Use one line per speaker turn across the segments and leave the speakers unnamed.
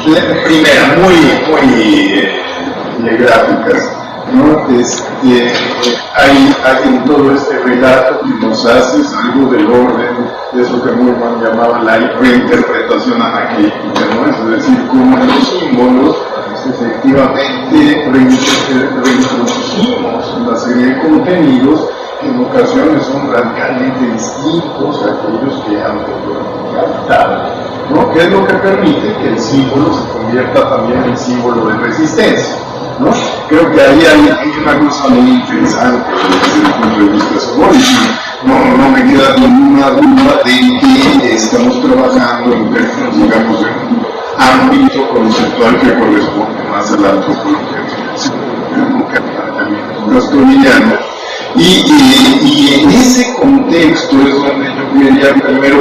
Primera, muy gráficas, ¿no? Hay en todo este relato que nos haces algo del orden de eso que Mullmann llamaba la reinterpretación analítica, ¿no? Es decir, como los símbolos efectivamente reintroducimos una serie de contenidos que en ocasiones son radicalmente distintos a aquellos que anteriormente habitaban, ¿no? Que es lo que permite que el símbolo se convierta también en símbolo de resistencia, ¿no? Creo que ahí hay una cosa muy interesante desde el punto de vista simbólico. No me queda ninguna duda de que estamos trabajando en términos, digamos, de un ámbito conceptual que corresponde más a la antropología castoriano. Y en ese contexto es donde yo quería primero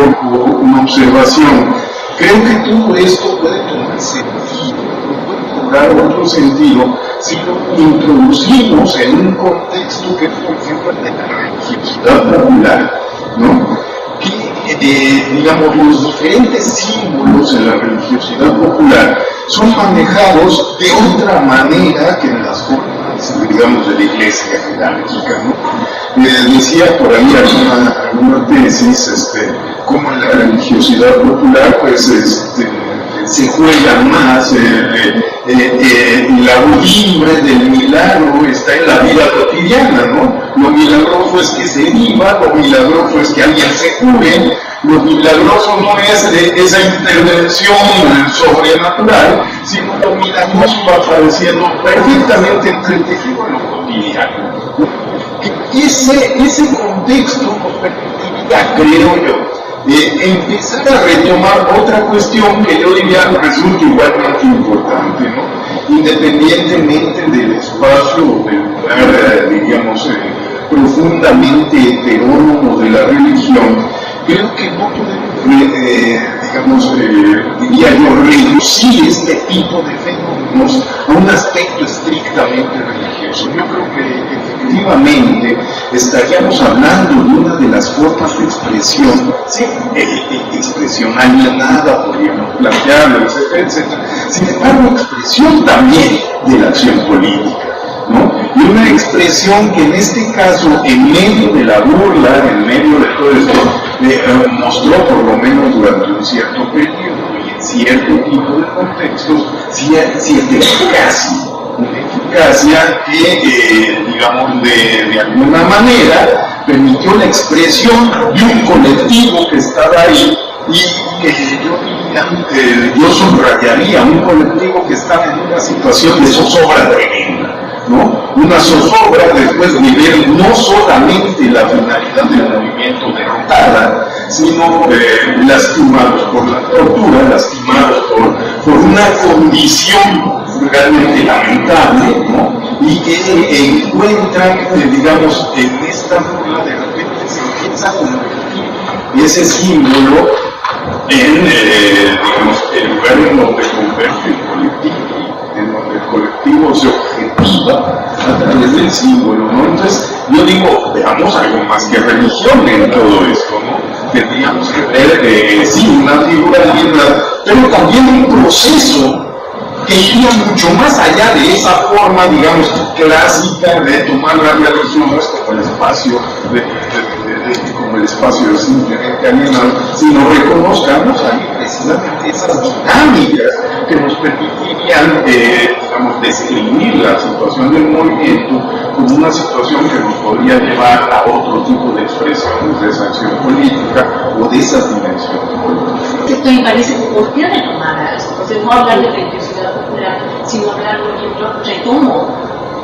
una observación. Creo que todo esto puede tomar sentido, puede cobrar otro sentido si lo introducimos en un contexto que es, por ejemplo, el de la religiosidad popular, ¿no? Que, digamos, los diferentes símbolos en la religiosidad popular son manejados de otra manera que en las formas, digamos, de la iglesia jerárquica, ¿no? Decía por ahí alguna tesis, como en la religiosidad popular, pues, se juega más, la urdimbre del milagro está en la vida cotidiana, ¿no? Lo milagroso es que se viva, lo milagroso es que alguien se cure, lo milagroso no es esa intervención sobrenatural, sino lo milagroso va apareciendo perfectamente entretejido en lo cotidiano, ¿no? Ese contexto nos permitiría, creo yo, empezar a retomar otra cuestión que yo diría resulta igualmente importante, ¿no? Independientemente del espacio del lugar, diríamos, profundamente heterónomo de la religión, creo que no podemos, digamos, diría yo, reducir este tipo de fenómenos a un aspecto estrictamente religioso. Yo creo que efectivamente estaríamos hablando de una de las formas de expresión, ¿sí? Expresión alienada, podríamos plantearlo, etcétera, etcétera. Sin embargo, expresión también de la acción política, ¿no? Y una expresión que en este caso, en medio de la burla, en medio de todo esto, mostró por lo menos durante un cierto periodo y en cierto tipo de contextos, cierta eficacia que, digamos, de alguna manera permitió la expresión de un colectivo que estaba ahí y que yo subrayaría, un colectivo que estaba en una situación de zozobra tremenda, ¿no? Una zozobra después de ver no solamente la finalidad del movimiento derrotada, sino lastimados por la tortura, lastimados por una condición realmente lamentable, ¿no? Y que encuentran, digamos, en esta burla de repente se empieza a convertir ese símbolo en, digamos, el lugar en donde converge el colectivo, en donde el colectivo se objetiva a través del símbolo, ¿no? Entonces, yo digo, veamos algo más que religión en todo esto, ¿no? Tendríamos que ver, sí, una figura linda, pero también un proceso que iría mucho más allá de esa forma, digamos, clásica de tomar las religiones como el espacio como el espacio simplemente alienado, sino reconozcamos ahí precisamente esas dinámicas que nos permitirían, digamos, describir la situación del movimiento como una situación que nos podría llevar a otro tipo de expresiones de esa acción política o de esas dimensiones políticas.
Esto me parece que por qué retomar esto, entonces no hablar de religiosidad popular, sino hablar, por ejemplo, retomo,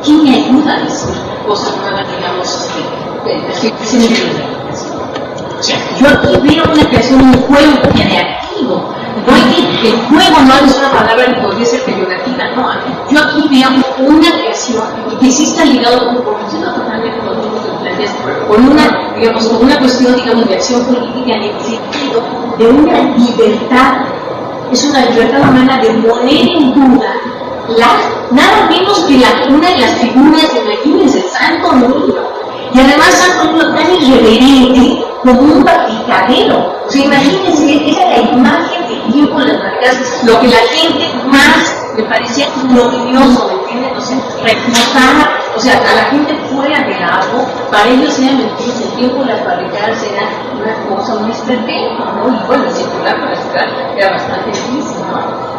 ¿quién me ayuda a decir cosas nuevas, digamos, yo aquí veo una creación de un juego creativo. No hay que, el juego no es una palabra que podría ser peyorativa, no. Yo aquí veo una creación que sí está ligado con totalmente con lo que planteas, con una, digamos, con una cuestión, digamos, de acción política en el sentido de una libertad. Es una libertad humana de poner en duda nada menos que una de las figuras, imagínense, el Santo Niño. Y además Santo Niño tan irreverente como un practicadero. O sea, imagínense, esa es la imagen tiempo las barricadas, lo que la gente más le parecía glorioso, ¿me entiendes? O sea, reflotar, o sea, a la gente fuera del lago, para ellos eran mentiras, el tiempo las barricadas eran una cosa, un esperpento, ¿no? Y bueno, circular por la ciudad era bastante difícil, ¿no?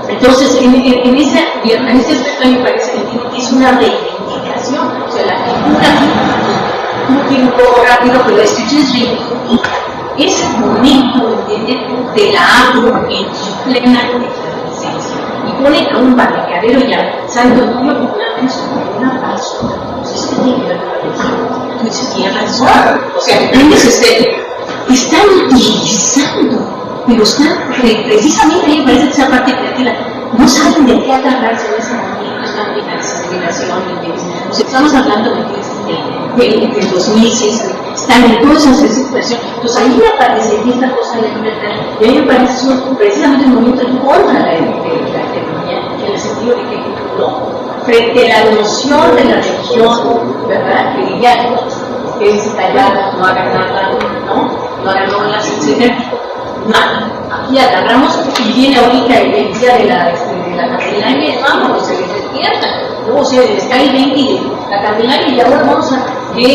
Entonces, en ese aspecto a mí me parece que es una reivindicación, o sea, la figura no tiene un poco rápido, pero la escritura es reivindica ese momento de la agua en su plena esencia y pone a un barricadero ya, Santo Domingo popularmente sobre una basura. Pues eso tiene que ver con la religión. Entonces tiene razón. O sea, están utilizando, pero están precisamente, a mí me parece que esa parte creativa, no saben de qué agarrarse en ese momento, están en la desesperación, o sea, estamos hablando del 2006, están en toda esa desesperación. Entonces ahí me aparece esta cosa de la libertad, y a mí me parece precisamente un momento en contra de la economía, en el sentido de que no, frente a la noción de la religión, ¿verdad? Que diría que es tallada, no hagan nada, no hagan novelas, etc. Nada. Aquí agarramos y viene ahorita el día de la Candelaria y vamos, se les despierta. Luego se les cae el 20 de la Candelaria y ahora vamos a y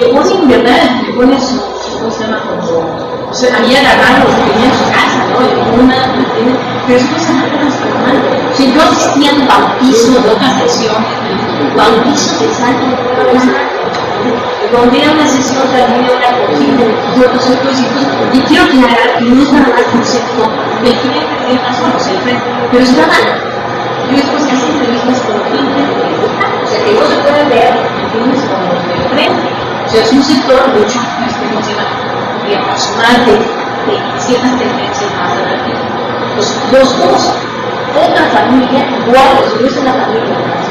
le ponen, ¿verdad? Le ponen su ¿cómo se llama? O sea, ahí agarraron los que tenían en su casa, ¿no? Pero eso no es algo transformante. O sea, yo asistía al bautizo de otra sesión, bautizo de Santo donde era una sesión también de una acogida de otros propósitos, y quiero aclarar que no es nada más concepto del frente de razón, o sea, el frente, pero estaban, yo después hice entrevistas con gente, o sea, que no se puede ver, ¿entiendes? Como del frente, o sea, es un sector mucho, ¿cómo se llama? Emocional de ciertas tendencias más adelante. Los dos, otra familia, igual, no es una familia más.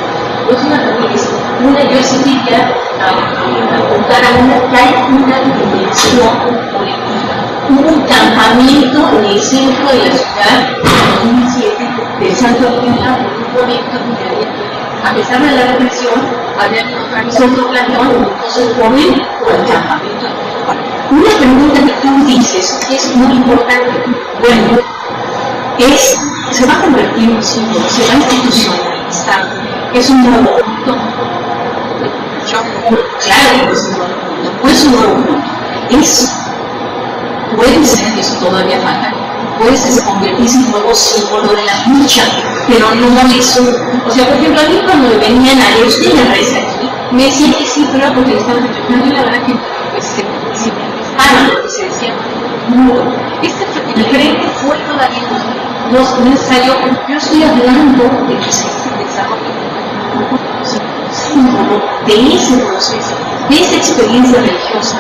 No es una familia, una yo asistiría a contar a una que hay una dimensión política. Hubo un campamento en el centro de la ciudad en 2007 de Santo Domingo, un proyecto que a pesar de la represión, había organizado otro plantón, entonces ponen por el campamento. Una pregunta que tú dices que es muy importante, bueno, se va a convertir en un símbolo, se va a institucionalizar, es un nuevo punto. Claro, no es un nuevo punto. Puede ser que eso todavía falta, puede convertirse en un nuevo símbolo de la lucha, pero no es un. O sea, por ejemplo, a mí cuando me venían a leer, usted me reza aquí, me decían que sí, pero porque le estaban mencionando, y la verdad que se decía, no, el frente fue todavía no es necesario, yo estoy hablando de que se desarrolla símbolo de ese proceso, de esa experiencia religiosa.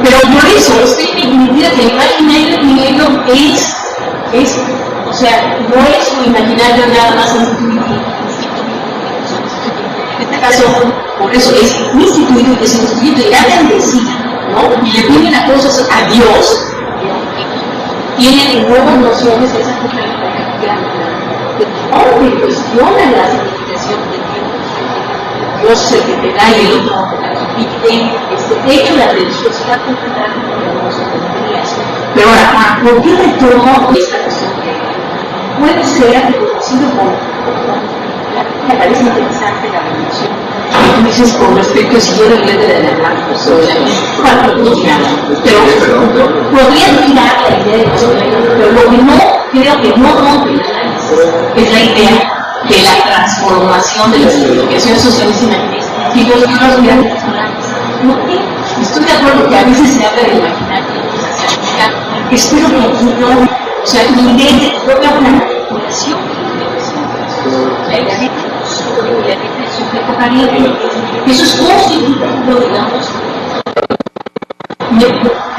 Pero por eso estoy permitida que el imaginario es, o sea, no es un imaginario nada más instituido. En este caso, por eso es instituido y desinstituido y la bendecida, ¿no? Y le piden a cosas a Dios, tienen nuevas nociones de esa complejidad. Que cuestionan la significación del tiempo. Dios es el que te da y el otro te la compite. De hecho, la religiosidad puede entrar en hermosos días. Pero ahora, ¿por qué retomo esta cuestión? Puede ser reconocido por me parece interesante la revolución. Tú dices con respecto a si yo reglete de la pero podría tirar la idea de los pero lo que no, creo que no rompe el análisis es la idea de la transformación de las significaciones sociales y materiales que yo los grandes personajes. Estoy de acuerdo que a veces se habla de imaginario y socialidad. Espero que aquí no, o sea, mi idea es que no vea una manipulación la idea de sujeto cariño. Eso es constitutivo, digamos.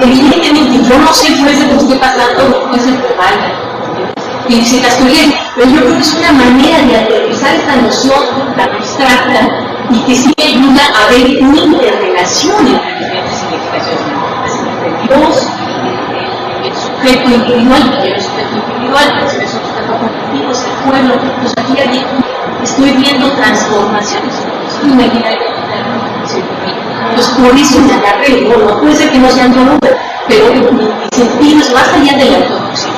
Evidentemente, yo no sé por eso que esté pasando, no puede ser verbal. Y si las teorías, pero yo creo que es una manera de aterrizar esta noción tan abstracta y que sí ayuda a ver una interrelación entre diferentes significaciones. Dios, el sujeto individual, y el sujeto individual, el sujeto colectivo, es el pueblo. Entonces aquí estoy viendo transformaciones. Es un imaginario Entonces, por eso me agarré, no puede ser que no sean solo, pero mi sentido es más allá de la ortodoxia.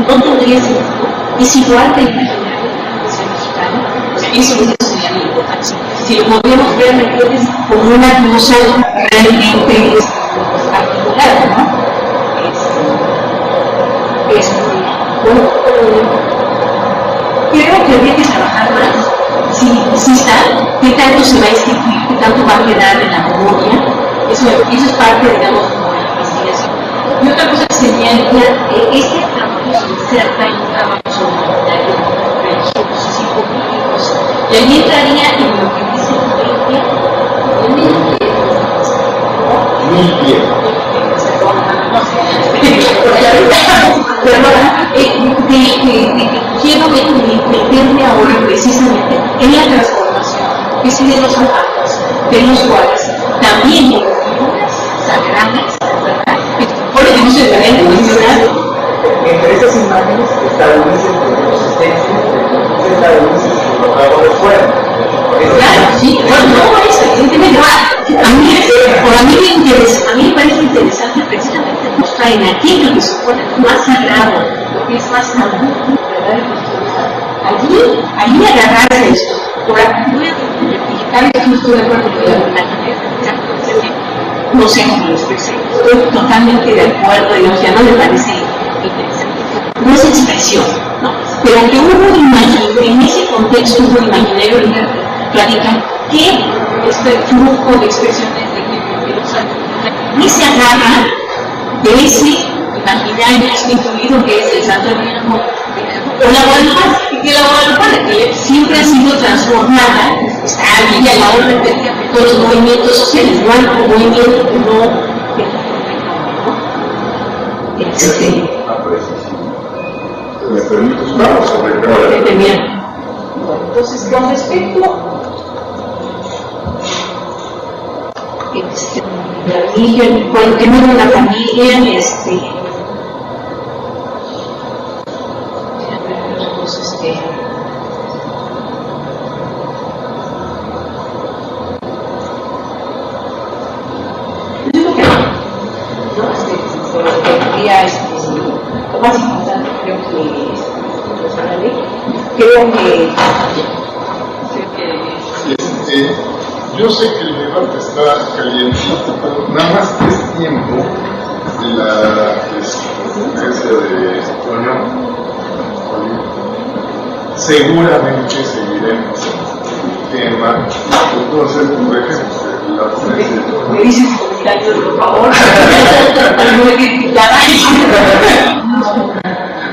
No tendría sentido. Es igual que el imaginario de la nación mexicana. O sea, eso sería mi importancia. Si lo podemos ver, ¿me entiendes? Como una cosa realmente articulada, ¿no? Bueno, creo que habría que trabajar más. Si está, qué tanto se va a instituir, qué tanto va a quedar en la memoria. Eso es parte, digamos, como de la investigación. Y otra cosa que sería este trabajo se inserta en un trabajo sobre humanitario, religiosos y políticos. Y ahí entraría en lo que dice quiero meterme ahora precisamente en la transformación que sí de los zapatos, de los cuales también en las figuras sagradas, ¿verdad? Por lo que no se deben mencionar.
Entre esas imágenes establecen los existencias, establecen los trabajos de fuera.
Claro, sí, no, es evidentemente. A mí me parece interesante precisamente mostrar en aquello que supone más sagrado, lo que es más tabú, ¿verdad? Allí agarrarse esto. Ahora, voy a rectificar esto, estoy de acuerdo con la no sé cómo lo expresé. Estoy totalmente de acuerdo, digamos, ya no me parece interesante. No es expresión, ¿no? Pero que hubo imaginario, en ese contexto hubo imaginario radical, que este flujo de expresiones de los y se agarra de ese imaginario instituido que es el Santo Domingo o la Guadalupana, que la Guadalupana que siempre ha sido transformada, está ahí a la orden de todos los movimientos sociales, no hay movimiento que no
¿Me permites una sobre
entonces, con respecto cuando tengo una familia, lo más importante creo que
yo sé que el debate está caliente, pero nada más es tiempo de la conferencia de Toño. Seguramente seguiremos el tema. Entonces, por ejemplo, la conferencia de Toño.
me dices comentarios, por favor.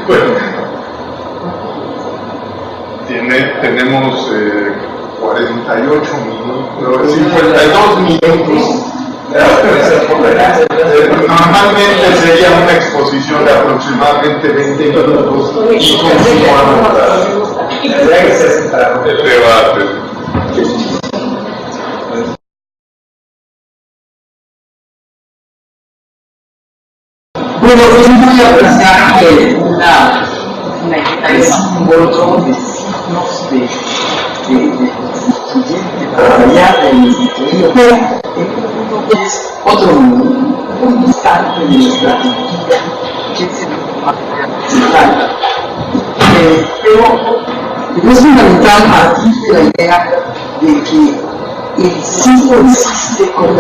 Bueno, tenemos 48 minutos, 52 minutos. Normalmente sería una exposición de aproximadamente 20 minutos y continuamos el debate.
Bueno, yo voy a plantear una idea de símbolo de signos de para allá del instituido, pero es otro muy distante de nuestra vida, que es el central. Pero es fundamental partir de la idea de que el símbolo existe como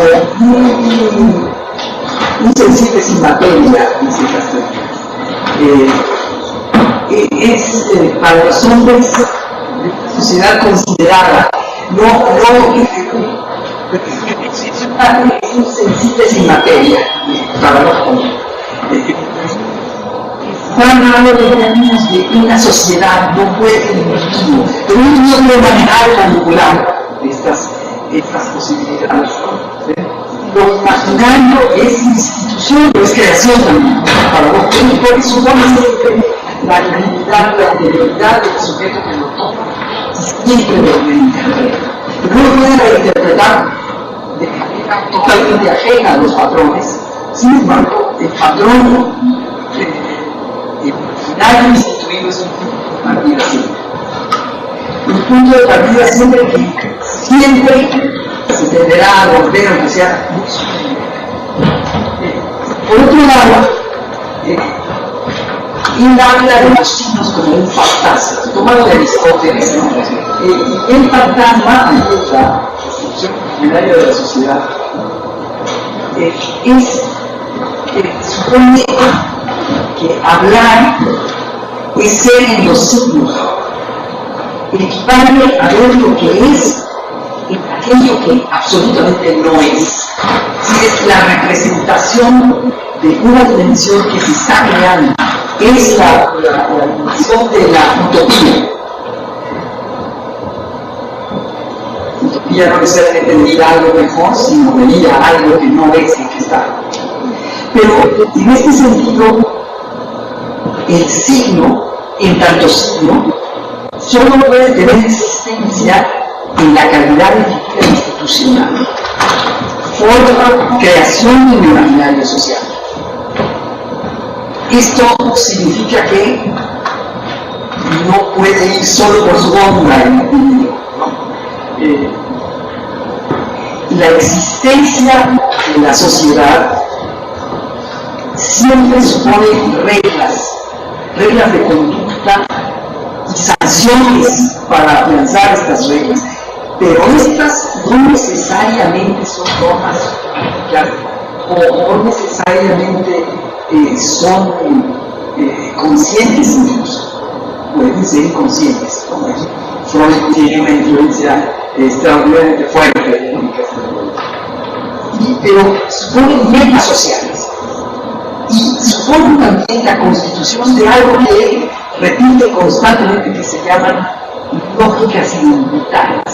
muy sensible sin materia, dice Castellano. Es para los hombres de una sociedad considerada, es un sensible sin materia para los hombres. Están hablando de términos de una sociedad, no puede ser individuo, pero uno no puede manejar o manipular estas posibilidades. Lo imaginario es institución, pero es creación también. Para los porque supone siempre la realidad, la integridad del sujeto que lo toma, siempre lo reinterpreta. No lo puede reinterpretar de manera totalmente ajena a los patrones. Sin embargo, el patrón imaginario instituido es un punto de partida siempre. Un punto de partida siempre que se entenderá, volver, aunque sea muy sutil. Por otro lado, él habla de los signos como un fantasma, tomado de Aristóteles, ¿no? Y el fantasma, en la construcción imaginaria de la sociedad, supone que hablar es ser en los signos, equivale a ver lo que es en aquello que absolutamente no es. Es la representación de una dimensión que se está creando, es la dimensión de la utopía. Utopía no necesariamente venir a algo mejor, sino venir a algo que no es y que está. Pero en este sentido, el signo, en tanto signo, solo puede tener existencia en la calidad de figura institucional, forma, creación de un imaginario social. Esto significa que no puede ir solo por su onda el individuo, ¿no? La existencia de la sociedad siempre supone reglas de conducta y sanciones para afianzar estas reglas, pero estas no necesariamente son normas o no necesariamente son conscientes incluso, pueden ser inconscientes, como Freud tiene una influencia extraordinariamente fuerte, pero suponen metas sociales y suponen también la constitución de algo que él repite constantemente, que se llaman lógicas identitarias.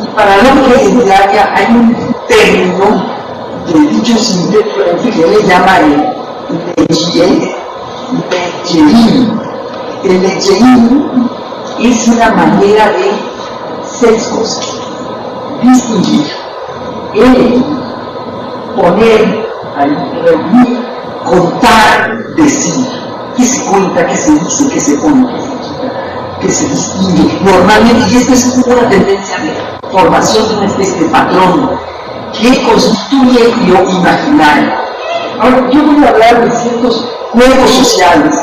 Y para la lógica identitaria hay un término de dicho sintéticamente que él llama el legeísmo. El legeísmo es una manera de sesgos, distinguir, poner, reunir, contar, decir, qué se cuenta, qué se dice, qué se pone, qué se distingue normalmente, y esta es una tendencia de formación de una especie de patrón que constituye lo imaginario. Ahora, yo voy a hablar de ciertos juegos sociales,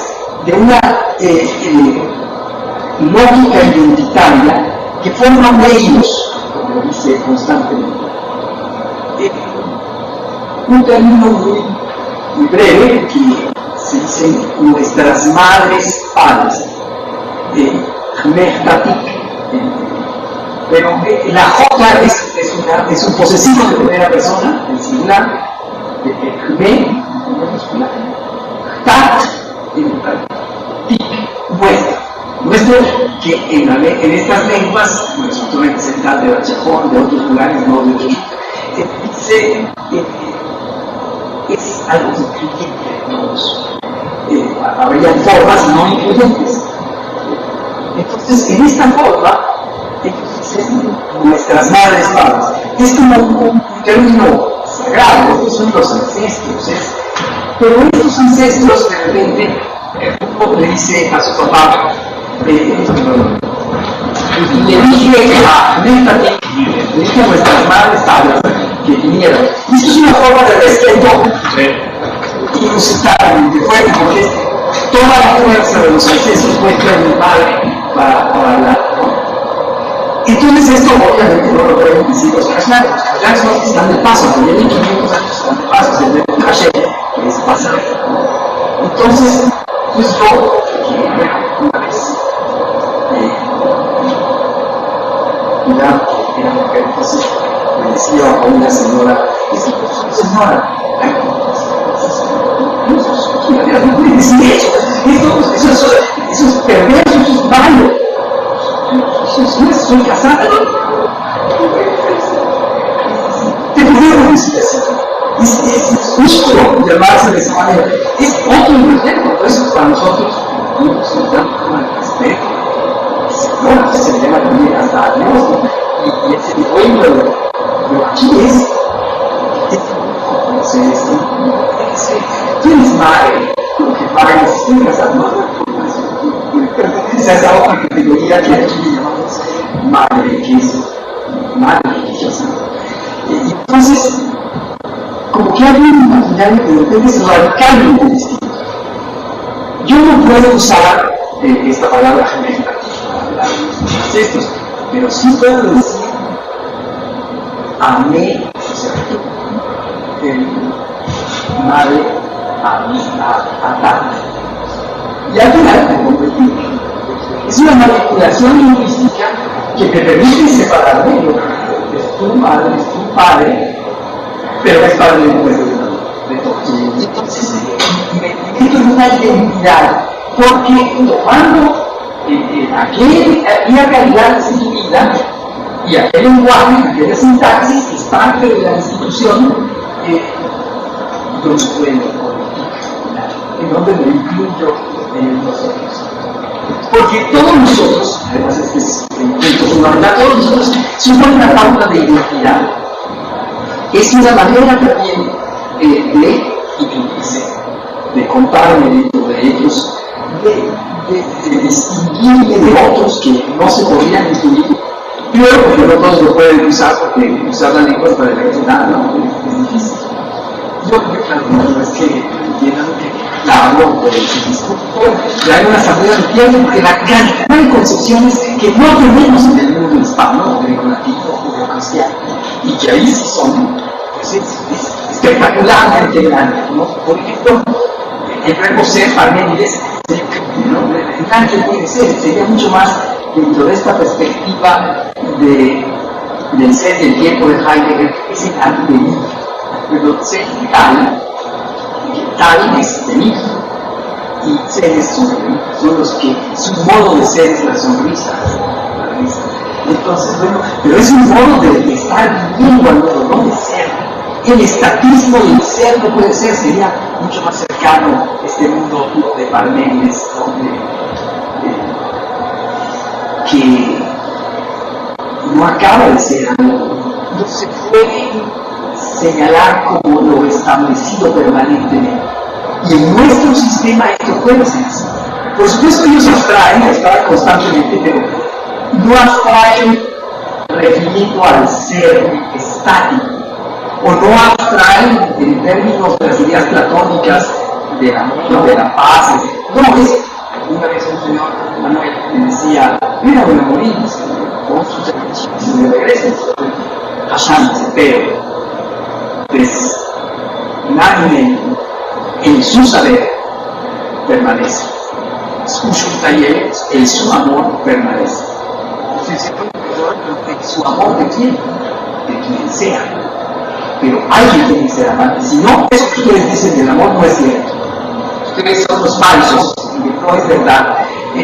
de una lógica identitaria que forman ellos, como lo dice constantemente. Un término muy breve que se dice nuestras madres padres, pero la J es un posesivo de primera persona, en singular, tat, nuestro, que en estas lenguas, sobre todo en Central de Bachajón, de otros lugares, no de otros, dice es algo incluyente de todos. Habría formas no incluyentes. Entonces, en esta forma, nuestras madres padres, es como un término sagrado, estos son los ancestros, pero estos ancestros de repente, uno le dice a su papá, le dije a nuestras madres padres que vinieron. Y esto es una forma de respeto inusitada, de fuerte, porque toda la fuerza de los ancestros muestra mi padre para hablar. Entonces esto obviamente no lo pueden decir los cashlares. Los cashlares no están de paso, porque llevan 500 años están de paso, se ve un caché que es pasar. Entonces, pues yo, una vez, era mujer, entonces me decía a una señora, señora, eso es perverso, eso es malo. Soy casada. Te puedo decir así. Es justo llamarse de esa manera. Es otro ejemplo. Por eso para nosotros no nos sentamos con el respeto. Bueno, se llama también hasta a Dios. Y ese encuentro, pero aquí es ¿quién es madre? Porque padre no se está casando. Esa es la otra categoría que aquí llamamos madre, que es madre religiosa. Entonces, como que hay un imaginario que de repente es radicalmente distinto. Yo no puedo usar esta palabra genérica para hablar de estos, pero sí puedo decir amé, o sea, madre a tal. Y al final me convertí. Es una manipulación lingüística que te permite separarme. Es tu madre, es tu padre, pero es padre de todos. Entonces, me meto en una identidad, porque tomando aquella realidad de tu vida y aquel lenguaje, aquella sintaxis, es parte de la institución donde puedo en donde me incluyo en nosotros. Porque todos nosotros, además este es el punto fundamental, todos nosotros somos una pauta de identidad. Es una manera también de incluirse, de compararme dentro de ellos, de distinguirme de otros que no se podrían incluir. Primero, porque no todos lo pueden usar, porque usar la lengua es para representar, ¿no? Es difícil. Yo, claro, no es que entiendan que la hablo por el discurso, pero hay una asamblea de tiempo porque la cantidad de concepciones que no tenemos en el mundo hispano, greco-latino, judeo-cristiano, y que ahí sí son, pues es espectacularmente grandes, ¿no? Por ejemplo, el verbo ser, Parménides, ¿no? Puede ser, sería mucho más dentro de esta perspectiva del ser y el tiempo de Heidegger, es el antevenir. Pero ser tal es venir, y ser es sonreír, son los que su modo de ser es la sonrisa. Entonces, bueno, pero es un modo de estar viviendo al modo, no de ser. El estatismo del ser no puede ser, sería mucho más cercano a este mundo de Parménides, que no acaba de ser algo, no se puede señalar como lo establecido permanentemente. Y en nuestro sistema esto puede ser así. Por supuesto ellos abstraen constantemente, pero no abstraen refiriendo al ser estático, o no abstraen en términos de las ideas platónicas del amor, de la paz. No, es una vez un señor Manuel me decía, mira, voy a morir, con sus servicios de regreso, pero pues nadie en su saber permanece. En su amor permanece. Su amor de quién? De quien sea. Pero alguien tiene que ser amante. Si no, eso que ustedes dicen del amor no es cierto. Ustedes son los falsos, no es verdad. Lo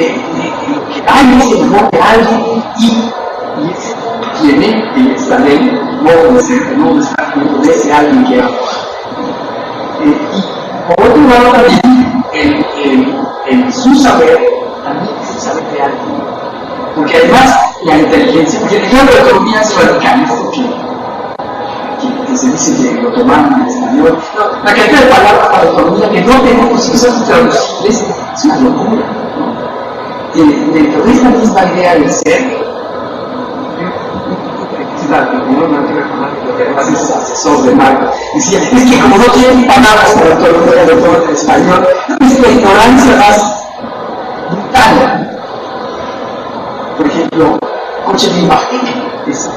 que hay es el amor de alguien y ese tiene en esta ley modo de ser, no de estar junto de ese alguien que ama. Y por otro lado también, el su saber también es el saber de alguien. Porque además la inteligencia, porque el ejemplo de economía es radical, que se dice que lo toman en español. La cantidad de palabras para economía que no tenemos y son traducibles es una locura, ¿no? Dentro de esta misma idea del ser, que además es asesor de Marco, decía, es que como no tienen palabras para todo el español, es la ignorancia más brutal. Por ejemplo, coche de imagen, es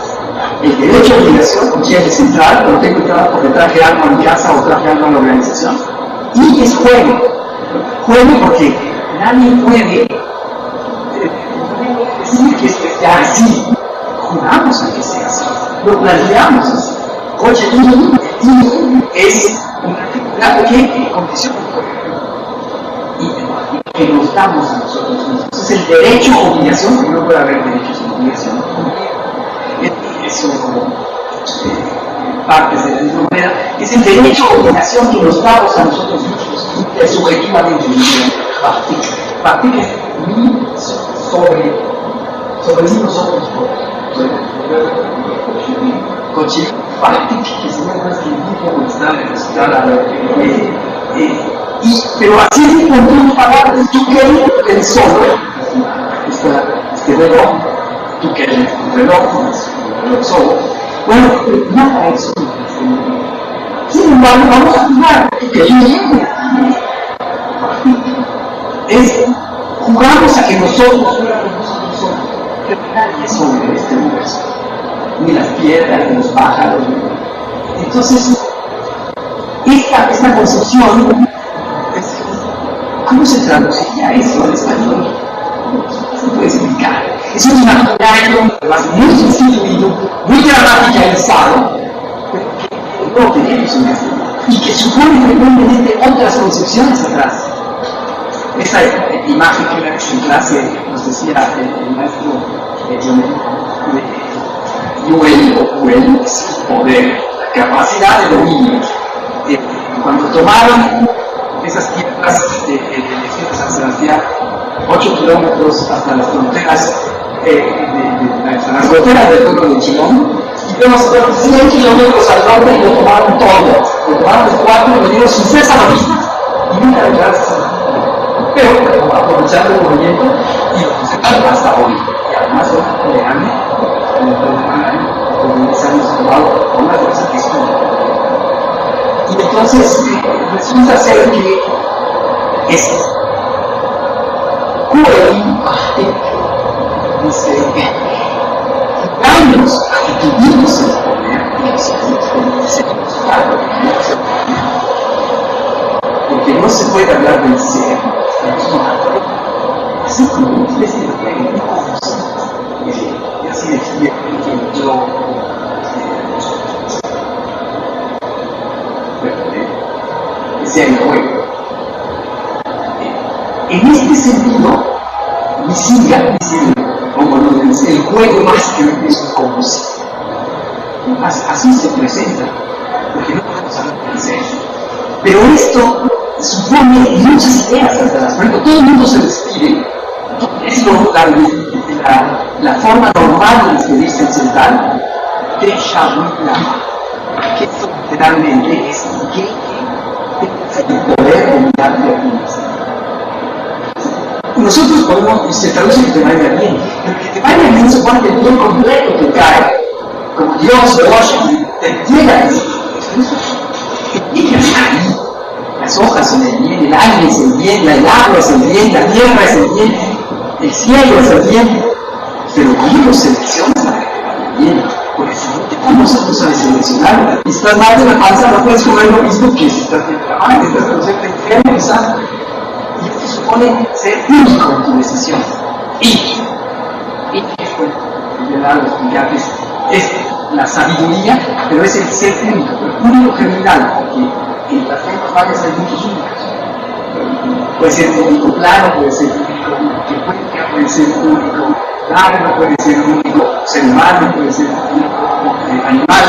el derecho a obligación, con quién es entrar, pero tengo que entrar porque traje algo en casa o traje algo en la organización. Y es juego. Juego porque nadie puede decir que esto es ya así. Juramos a que sea así. Lo planteamos así. Coche es una figura que condición y que nos damos a nosotros mismos. Es el derecho a obligación, porque no puede haber derechos sin obligación. Son como partes de la misma manera, es el derecho a obligación que nos damos a nosotros mismos, subjetivamente. Partir es mi sobre mí nosotros. Coche, que se llama más que pero así es con tus palabras, tú quieres el solo, este reloj, tú quieres un reloj, solo. Bueno, nada de eso Sin embargo, vamos a jugar, que jugamos a que nosotros somos nadie sobre este universo, ni las piedras, ni los pájaros. Entonces, esta concepción, ¿cómo se traduciría eso al español? ¿Cómo se puede explicar? Es un imaginario, además muy instituido, muy gramaticalizado, pero que no tenemos en castellano, y que supone frecuentemente otras concepciones atrás. Esa imagen que una vez en clase nos decía el maestro Joel, es el poder, la capacidad de dominio. Cuando tomaron esas tierras de San Sebastián, 8 kilómetros hasta las fronteras, las fronteras del pueblo de Chilón, y vemos 100 kilómetros al norte y lo tomaron todo. Lo tomaron los 4 y vinieron sin ser salvavistas y nunca declararon. Pero aprovechando el movimiento y lo conservaron hasta hoy. Y además fue legal, por 10 años tomado con una fuerza que es como. Y entonces resulta ser que es años a que tuvimos el poder, porque no se puede hablar del ser, así como una especie de juegos, y así decía que yo decía el juego. En este sentido, Misiga dice, como lo dice, el juego más que es un concepto. Así se presenta, porque no podemos hablar del ser. Pero esto supone muchas ideas hasta las pruebas. Todo el mundo se despide. Es la forma normal de despedirse occidental. Que esto literalmente es el poder de mirar de algunas. Nosotros podemos, se traduce que te vaya bien, pero que te vaya bien supone que el bien completo te cae, como Dios de Washington, te llega a decir, ahí. Las hojas son el bien, el aire es el bien, el agua es el bien, la tierra es el bien, el cielo es el bien, pero ¿cómo lo seleccionas para que te vaya bien? Porque si no te conoces, no sabes seleccionar. Y si estás mal de la panza, no puedes comer lo mismo que si estás bien de la mano, estás conocerte enfermo, quizás. Y esto supone ser único en tu decisión. Y es la sabiduría, pero es el ser único, el único germinal, porque en las lenguas varias hay muchos únicos. Puede ser un único plano, puede ser un único que puede ser un único largo, puede ser un único ser humano, puede ser un único animal.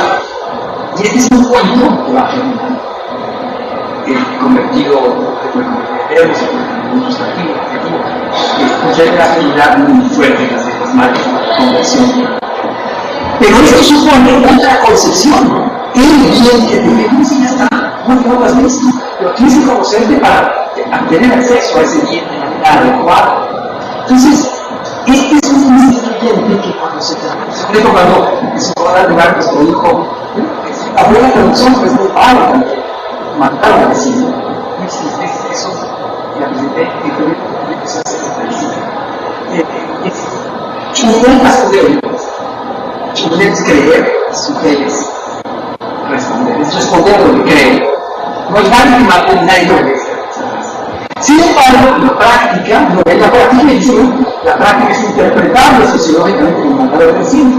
Y este es un único que va a germinar. Convertido en muchos adjetivos, que hay una afinidad muy fuerte en las letras marcas para la conversión. Pero esto supone otra concepción. El bien que te dice ya está, no lo has visto, pero tienes que conocerte para tener acceso a ese bien de manera adecuada. Entonces, este es un instituyente que cuando se trabaja, sobre todo cuando se va a dar lugar, pues como dijo, la buena traducción pues muy padre también. Mataron a vecino. No existe eso. La presenté en febrero de 1965. Chumuel más judeo. Chumuel es creer, su fe es responder. Es responder a lo que cree. No hay nadie que mate ni nadie que obedece. Sin embargo, la práctica, no es la práctica, la práctica es interpretable sociológicamente como mandar a vecino.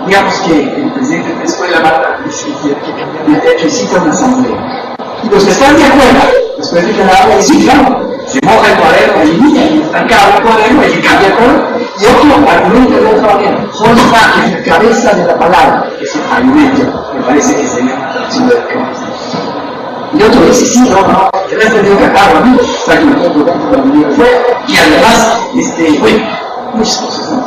Digamos que el presidente de la escuela manda que cambiar de techo y cita una asamblea. Y los que están de acuerdo, después de que la habla, dicen, claro, se moja el cuaderno y está encajado el cuaderno y cambia el cuaderno. Y otro argumento de otra manera, son imágenes, la cabeza de la palabra, que es el argumento, me parece que sería una traducción de la que vamos a hacer. Y otro dice, sí, no, que le has tenido que acabar, ¿no? Está aquí un poco dentro de la unidad fuera, y además, bueno, muchas cosas, ¿no?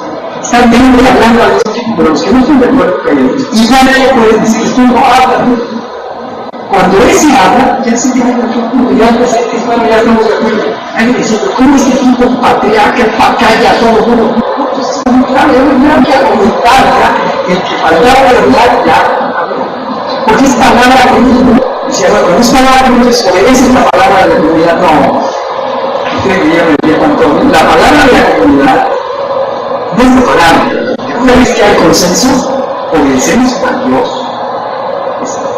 Están bien hablando a los tipos, pero los que no están de acuerdo con ellos, igual ellos pueden decir, tú no hablas, ¿no? Cuando ese habla, ya se tiene que ya estamos de acuerdo. Hay que decir, ¿cómo este tipo de patriarca calla a todo el mundo? No, pues está muy claro, ya no hay que argumentar, ya, el que faltaba de hablar, ya, porque es palabra común. Dice, bueno, no es palabra común, es obedece la palabra de la comunidad. No. Ustedes me llaman Antonio. La palabra de la comunidad no es la palabra. Una vez que hay consenso, obedecemos a Dios.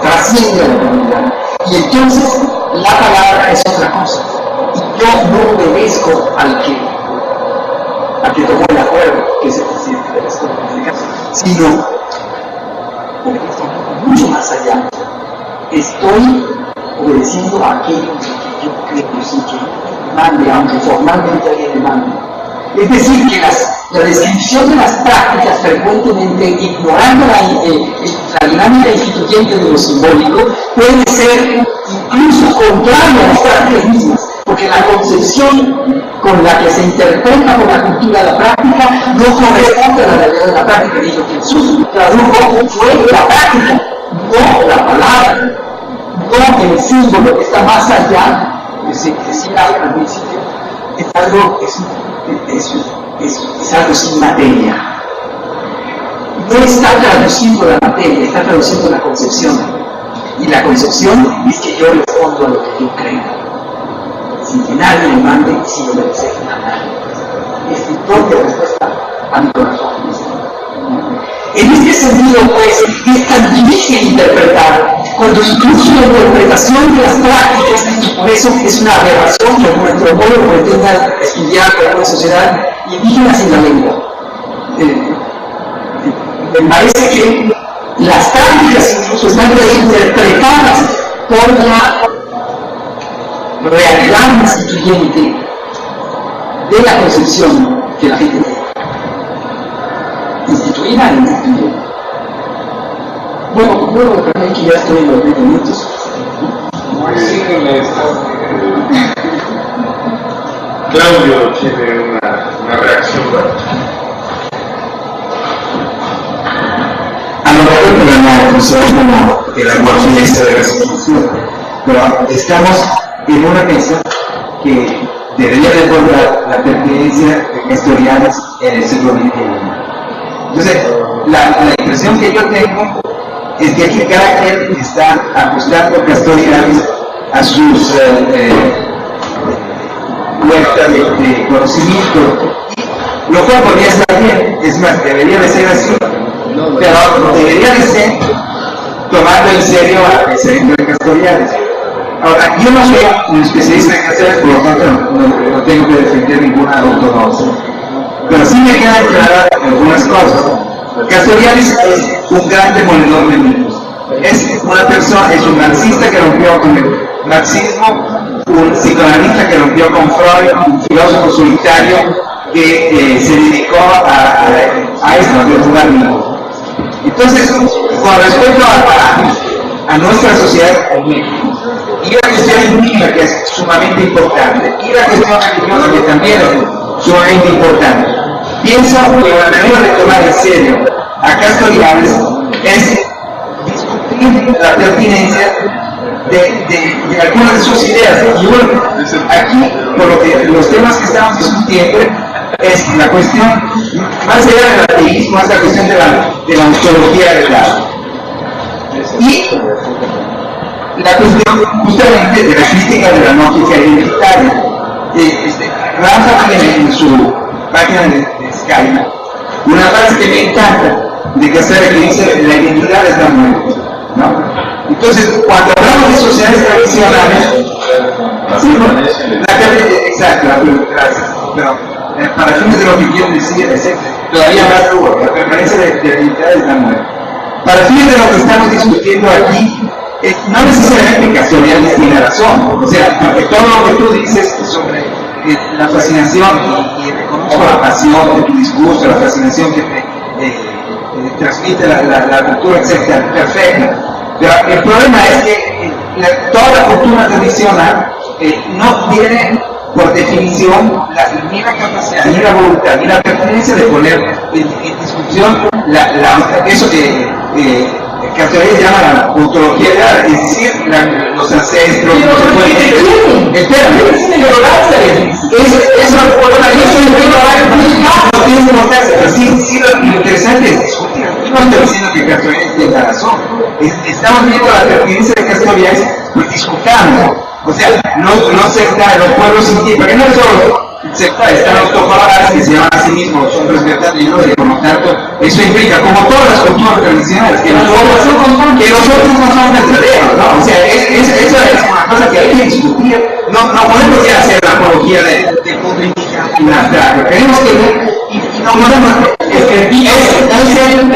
Trasciende a la comunidad. Y entonces la palabra es otra cosa. Y yo no obedezco al que tomó el acuerdo, que es el presidente de la Escuela Pública, sino obedezco mucho más allá. Estoy obedeciendo a aquello que yo creo, sin que mande, aunque formalmente alguien le mande. Es decir, que la descripción de las prácticas frecuentemente, ignorando la dinámica instituyente de lo simbólico, puede ser incluso contraria a las prácticas mismas, porque la concepción con la que se interpreta por la cultura la práctica no corresponde a la realidad de la práctica, y lo que Jesús tradujo fue la práctica, no la palabra, no el símbolo que está más allá, que se decía al principio, es algo sin materia. No está traduciendo la materia, está traduciendo la concepción. Y la concepción es que yo respondo a lo que yo creo, sin que nadie me mande, sin obedecer a nadie. Es mi propia respuesta a mi corazón. En este sentido, pues, es tan difícil interpretar, cuando incluso la interpretación de las prácticas, y por eso es una aberración que un antropólogo pretenda estudiar con una sociedad indígena sin la lengua. Me parece que las prácticas incluso están reinterpretadas por la realidad instituyente de la concepción que la gente tiene. Instituida e instituyente. Bueno, también que ya estoy en los 20 minutos.
Claudio tiene una reacción.
A lo mejor el programa funciona como el aguafiesta de la institución, pero estamos en una mesa que debería recordar la pertinencia de Castoriadis en el siglo XXI. Entonces, la impresión que yo tengo es que aquí cada quien está ajustando Castoriadis a sus huertas de conocimiento, lo cual podría estar bien, es más, debería de ser así, pero debería de ser tomando en serio al presidente de Castoriadis. Ahora, yo no soy un especialista en Castoriadis, por lo tanto no tengo que defender ninguna ortodoxia, pero sí me quedan claras algunas cosas. Castoriadis es un gran demoledor de mitos. Es una persona, es un marxista que rompió con el marxismo, un psicoanalista que rompió con Freud, un filósofo solitario que se dedicó a esto, a jugar mitos. Entonces, con respecto a nuestra sociedad en México, y la cuestión indígena, que es sumamente importante, y la cuestión religiosa, que también es sumamente importante, pienso que la manera de tomar en serio a Castoriadis es discutir la pertinencia de algunas de sus ideas. Y bueno, aquí, por lo que los temas que estamos discutiendo, es la cuestión, más allá del ateísmo, es la cuestión de la ontología del arte. Y la cuestión justamente de la crítica de la lógica identitaria. Rafa tiene en su página de Skype una frase que me encanta de Castoriadis que dice: la identidad es la muerte, ¿no? Entonces, cuando hablamos de sociedades tradicionales, exacto, gracias, pero para fines de lo que quiero decir es todavía más duro, la permanencia de la identidad es la muerte. Para fines de lo que estamos discutiendo aquí, no necesariamente Castoriadis tiene razón, o sea, porque todo lo que tú dices sobre la fascinación, y reconozco la pasión de tu discurso, la fascinación que te transmite la cultura, etc., perfecto. Pero el problema es que toda la cultura tradicional no tiene, por definición, ni la capacidad, ni la voluntad, ni la pertinencia de poner en discusión eso que Castoriadis llama la ontología, es decir, los ancestros, no se puede. Espérame, eso no tiene importancia, pero sí lo interesante es discutir. No te diciendo que Castoriadis tiene razón. Estamos viendo la pertinencia de Castoriadis, pues discutamos. O sea, no secta los pueblos indígenas, porque no solo secta, están los toparas que se llaman a sí mismos, son respetados y por lo tanto, eso implica, como todas las culturas tradicionales, que nosotros no somos petroleros, ¿no? O sea, eso es una cosa que hay que discutir. No podemos ya hacer la apología del punto indígena, tenemos que ver y no podemos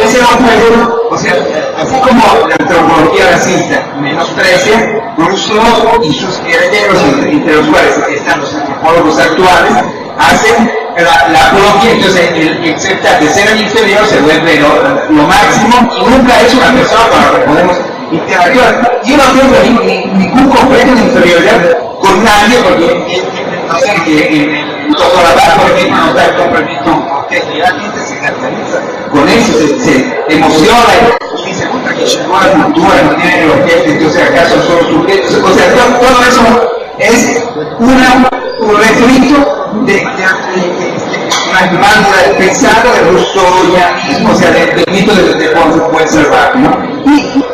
ese otro, o sea, así como la antropología racista menosprecia, Rousseau y sus herederos, entre los cuales están los antropólogos actuales, hacen la apología, entonces el aceptar de ser el inferior se vuelve lo máximo y nunca es una persona con la que podemos interactuar. Yo no tengo ningún complejo de inferioridad con nadie, porque no sé, en todo la base, por ejemplo, no está el complemento, que realmente se caracteriza con eso, se emociona y dice, puta, que llegó a la cultura, no tiene el objeto, entonces acaso son los sujetos, o sea, todo eso es un refrito de una demanda pensada de Rousseau ya mismo, o sea, del mito de cómo se puede salvar, ¿no? Y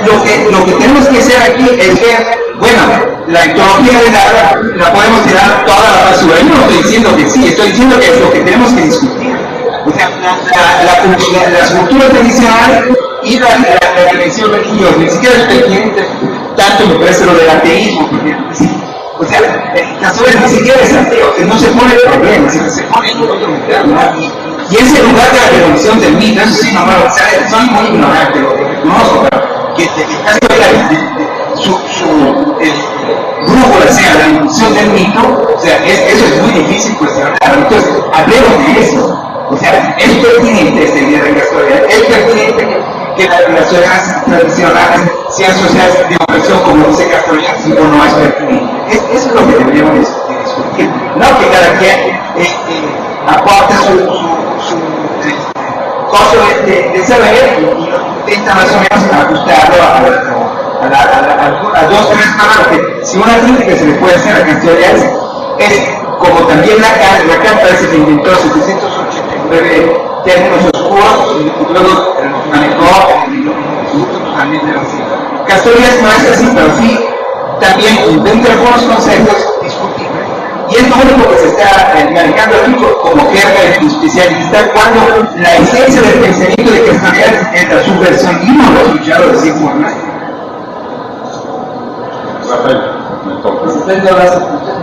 lo que tenemos que hacer aquí es ver, bueno, la etología de la podemos tirar toda la basura. Yo no estoy diciendo que sí, estoy diciendo que es lo que tenemos que discutir. O sea, las culturas tradicionales y la dimensión religiosa, ni siquiera es pertinente tanto me parece lo del ateísmo, porque o sea, Castoriadis ni siquiera es ateo, que no se pone el problema, sino se pone en otro lugar, ¿no? Y ese lugar de la revolución del mito, eso sí, no, o sea, soy muy ignorante, lo reconozco, pero que Castoriadis, su brújula sea la evolución del mito, o sea, eso es muy difícil cuestionar. Entonces, hablemos de eso. O sea, es pertinente esta idea de Castoriadis, es pertinente que las sociedades tradicionales sean sociedades de opresión, como dice Castoriadis, o no es pertinente. Eso es lo que deberíamos discutir. No que cada quien aporte su costo de saber y intenta más o menos ajustarlo a dos o tres palabras. Que si una crítica se le puede hacer a Castoriadis es como también Lacan parece que inventó 789 términos oscuros y luego los manejó en los institutos también de la ciencia. Castoriadis no es así, pero sí también inventa algunos conceptos discutibles. Y es lo único que se está manejando aquí como jerga especialista, cuando la esencia del pensamiento de Castoriadis es la subversión, y no lo he escuchado decir por nadie.
Rafael, me toca.
Usted no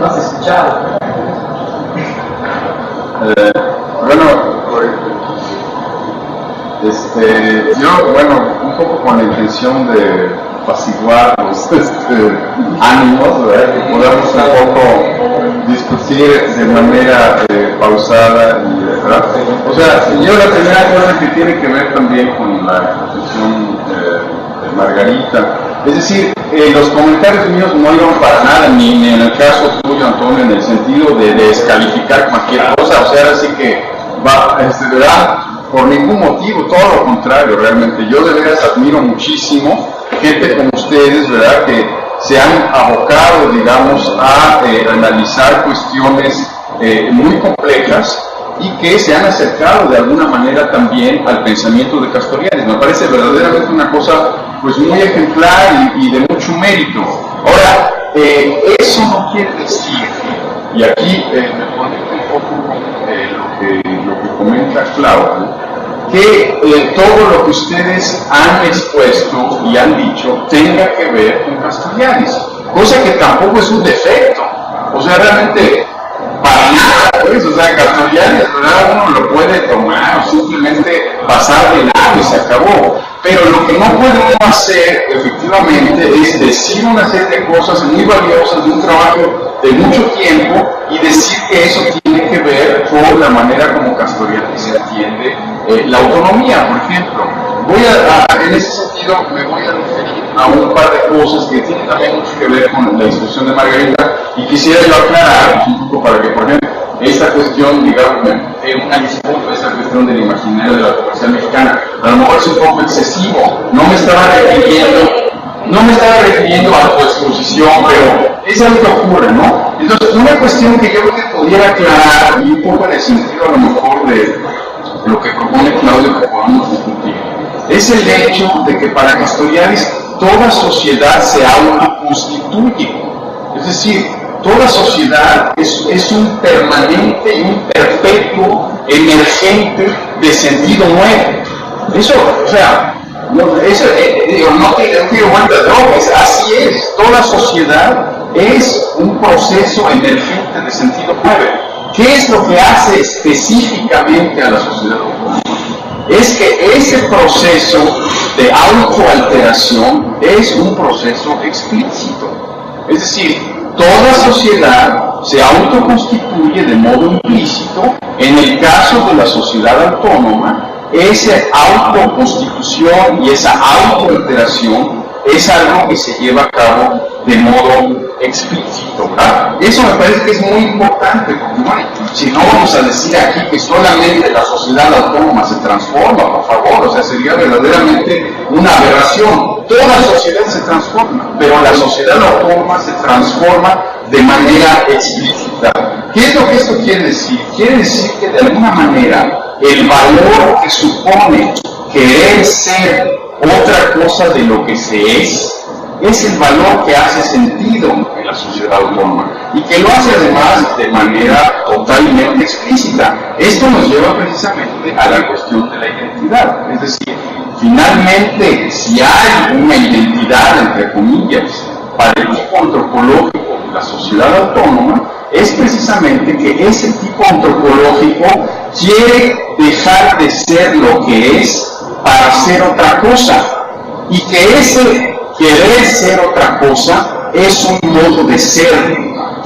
has escuchado.
Bueno, yo, un poco con la intención de apaciguar los ánimos, ¿verdad? Que podamos un poco discutir de manera pausada y ¿verdad? O sea, yo la primera cosa que tiene que ver también con la exposición de Margarita, es decir, los comentarios míos no iban para nada, ni en el caso tuyo, Antonio, en el sentido de descalificar cualquier cosa, o sea, así que ¿verdad? Por ningún motivo, todo lo contrario, realmente. Yo de veras admiro muchísimo gente como ustedes, ¿verdad? Que se han abocado, digamos, a analizar cuestiones muy complejas y que se han acercado de alguna manera también al pensamiento de Castoriadis. Me parece verdaderamente una cosa pues muy ejemplar y de mucho mérito. Ahora, eso no quiere decir, y aquí me conecto un poco lo que comenta Claudio, que todo lo que ustedes han expuesto y han dicho tenga que ver con Castoriadis, cosa que tampoco es un defecto, o sea, realmente para nada, pues, o sea, Castoriadis, ¿verdad? Uno lo puede tomar o simplemente pasar de lado y se acabó, pero lo que no puede uno hacer efectivamente es decir una serie de cosas muy valiosas de un trabajo de mucho tiempo y decir que eso tiene que ver con la manera como Castoriadis entiende la autonomía, por ejemplo. En ese sentido me voy a referir a un par de cosas que tienen también mucho que ver con la discusión de Margarita y quisiera yo aclarar un poco para que, por ejemplo, esta cuestión, digamos, una disputa, esta cuestión del imaginario de la comercial mexicana, a lo mejor es un poco excesivo, no me estaba refiriendo a tu exposición, pero es algo que ocurre, ¿no? Entonces, una cuestión que yo creo que pudiera aclarar, y un poco en el sentido a lo mejor de lo que propone Claudio que podamos discutir, es el hecho de que para Castoriadis toda sociedad se autoconstituye. Es decir, toda sociedad es un permanente y un perpetuo emergente de sentido nuevo. Eso, o sea, no quiero vueltas de hojas, así es. Toda sociedad es un proceso emergente de sentido nuevo. ¿Qué es lo que hace específicamente a la sociedad autónoma? Es que ese proceso de autoalteración es un proceso explícito. Es decir, toda sociedad se autoconstituye de modo implícito. En el caso de la sociedad autónoma, esa autoconstitución y esa autoalteración es algo que se lleva a cabo de modo explícito, ¿verdad? Eso me parece que es muy importante, porque bueno, si no vamos a decir aquí que solamente la sociedad autónoma se transforma, por favor, o sea, sería verdaderamente una aberración. Toda sociedad se transforma, pero la sociedad autónoma se transforma de manera explícita. ¿Qué es lo que esto quiere decir? Quiere decir que de alguna manera el valor que supone querer ser otra cosa de lo que se es el valor que hace sentido en la sociedad autónoma y que lo hace además de manera totalmente explícita. Esto nos lleva precisamente a la cuestión de la identidad, es decir, finalmente si hay una identidad, entre comillas, para el tipo antropológico de la sociedad autónoma, es precisamente que ese tipo antropológico quiere dejar de ser lo que es para ser otra cosa, y que ese querer ser otra cosa es un modo de ser,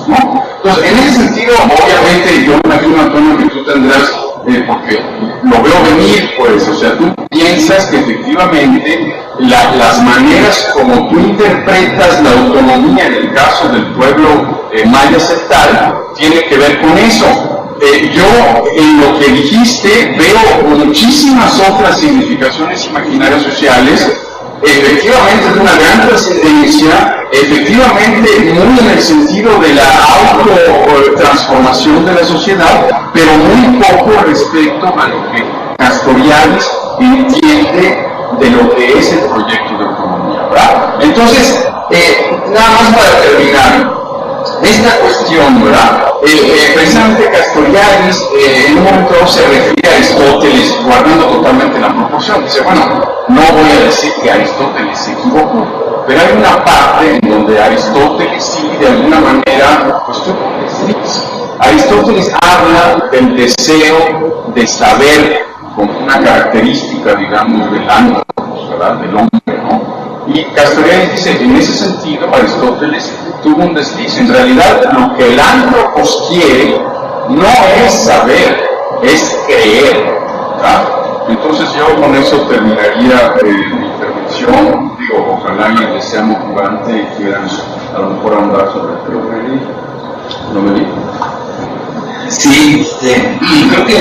¿no? Entonces, en ese sentido, obviamente, yo me imagino, Antonio, que tú tendrás, porque lo veo venir, pues, o sea, tú piensas que efectivamente las maneras como tú interpretas la autonomía en el caso del pueblo maya celtal tiene que ver con eso. Yo en lo que dijiste veo muchísimas otras significaciones imaginarias sociales, efectivamente de una gran trascendencia, efectivamente muy en el sentido de la autotransformación de la sociedad, pero muy poco respecto a lo que Castoriadis entiende de lo que es el proyecto de autonomía, ¿verdad? Entonces, nada más para terminar, esta cuestión, ¿verdad? Precisamente Castoriadis en un momento se refiere a Aristóteles, guardando totalmente la proporción. Dice, bueno, no voy a decir que Aristóteles se equivocó, pero hay una parte en donde Aristóteles sí, de alguna manera, pues tú dices, Aristóteles habla del deseo de saber como una característica, digamos, del ánimo, ¿verdad? Del hombre, ¿no? Y Castoriadis dice, en ese sentido, Aristóteles tuvo un desliz. En realidad, lo que el antropos quiere no es saber, es creer, ¿verdad? Entonces yo con eso terminaría mi intervención. Digo, ojalá alguien les sea motivante y quieran a lo mejor ahondar sobre el ¿No me di?
Sí, creo que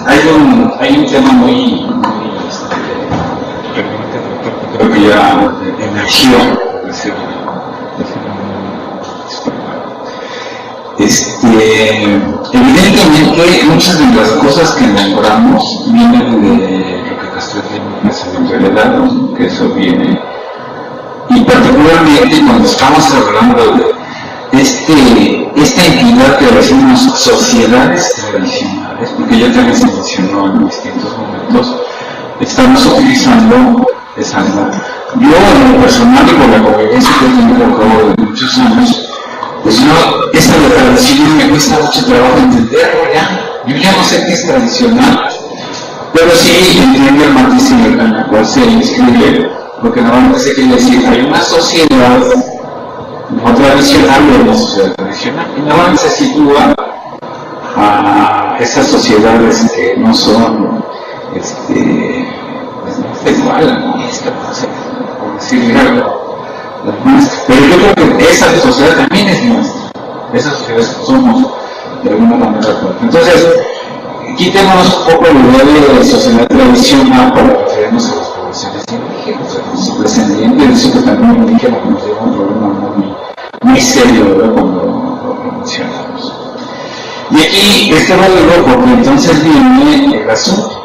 hay un tema muy creo que ya emergió. Evidentemente muchas de las cosas que nombramos vienen de lo que Castoriadis en realidad, ¿no? Que eso viene, y particularmente cuando estamos hablando de esta entidad que decimos sociedades tradicionales, porque ya también se mencionó en distintos momentos, estamos utilizando esa alma. Yo en lo personal y por la convivencia que he tenido a cabo de muchos años, pues esa de tradición me cuesta mucho trabajo entenderlo ya. Yo ya no sé qué es tradicional, pero sí entiendo el matiz en el cual se inscribe, porque normalmente se quiere decir, hay una sociedad no tradicional y una sociedad tradicional, y normalmente se sitúa a esas sociedades que no son, pues no está igual, ¿no? Por decirle algo. Pero yo creo que esa sociedad también es nuestra, esa sociedad somos de alguna manera. Entonces, quitémonos un poco la idea de sociedad tradicional para referirnos a las poblaciones indígenas, a los descendientes, eso que también indígena nos lleva un problema muy serio, ¿verdad? Cuando lo mencionamos. Y aquí, este valor, porque entonces viene el asunto.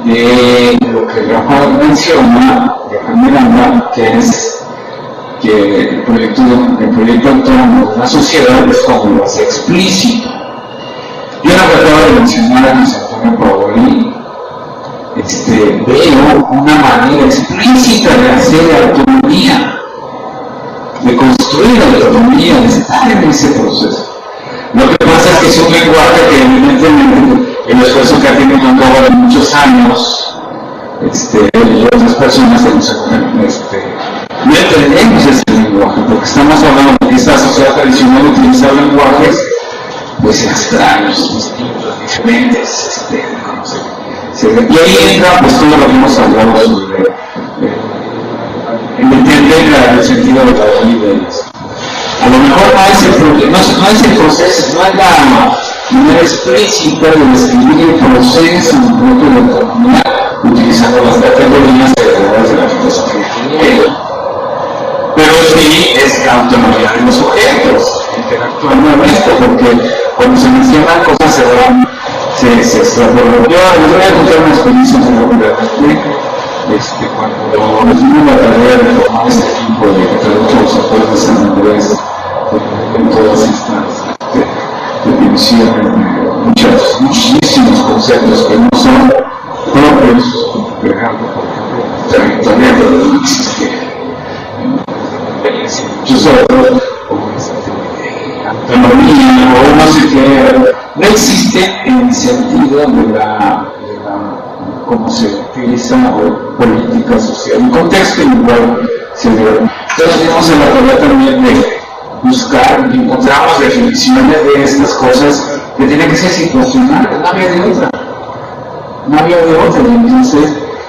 de lo que Rafael menciona, Rafael Miranda, que es que el proyecto autónomo de una sociedad es como lo hace explícito. Yo no trataba de mencionar a José Antonio Paoli, veo una manera explícita de hacer autonomía, de construir autonomía, de estar en ese proceso. Lo que pasa es que es un lenguaje que evidentemente el esfuerzo que ha tenido a cabo de muchos años, y otras personas no entendemos ese lenguaje, porque estamos hablando de que esta sociedad tradicional utiliza lenguajes pues extraños, distintos, diferentes, no sé. Y ahí entra pues todo lo que hemos hablado sobre entender el sentido de cada nivel. A lo mejor no es el proceso, no es la manera explícita de describir el proceso propio de la autonomía utilizando las categorías de la filosofía ingeniera. Pero sí es la autonomía de los sujetos, interactuando en esto, porque cuando se mencionan cosas se extrapolan. Yo les voy a contar una experiencia muy rápidamente. Cuando recibí la tarea de formar este equipo de traductores autores de San Andrés, en todas estas definiciones, muchísimos conceptos que no son propios, por ejemplo, territorial, no existe muchos otros, como autonomía o no sé qué, no existe en el sentido de la cómo se utiliza o política social, el contexto en el cual se ve. Entonces vimos en la tarea también de buscar y encontramos definiciones de estas cosas que tienen que ser situacionales, no había de otra, y entonces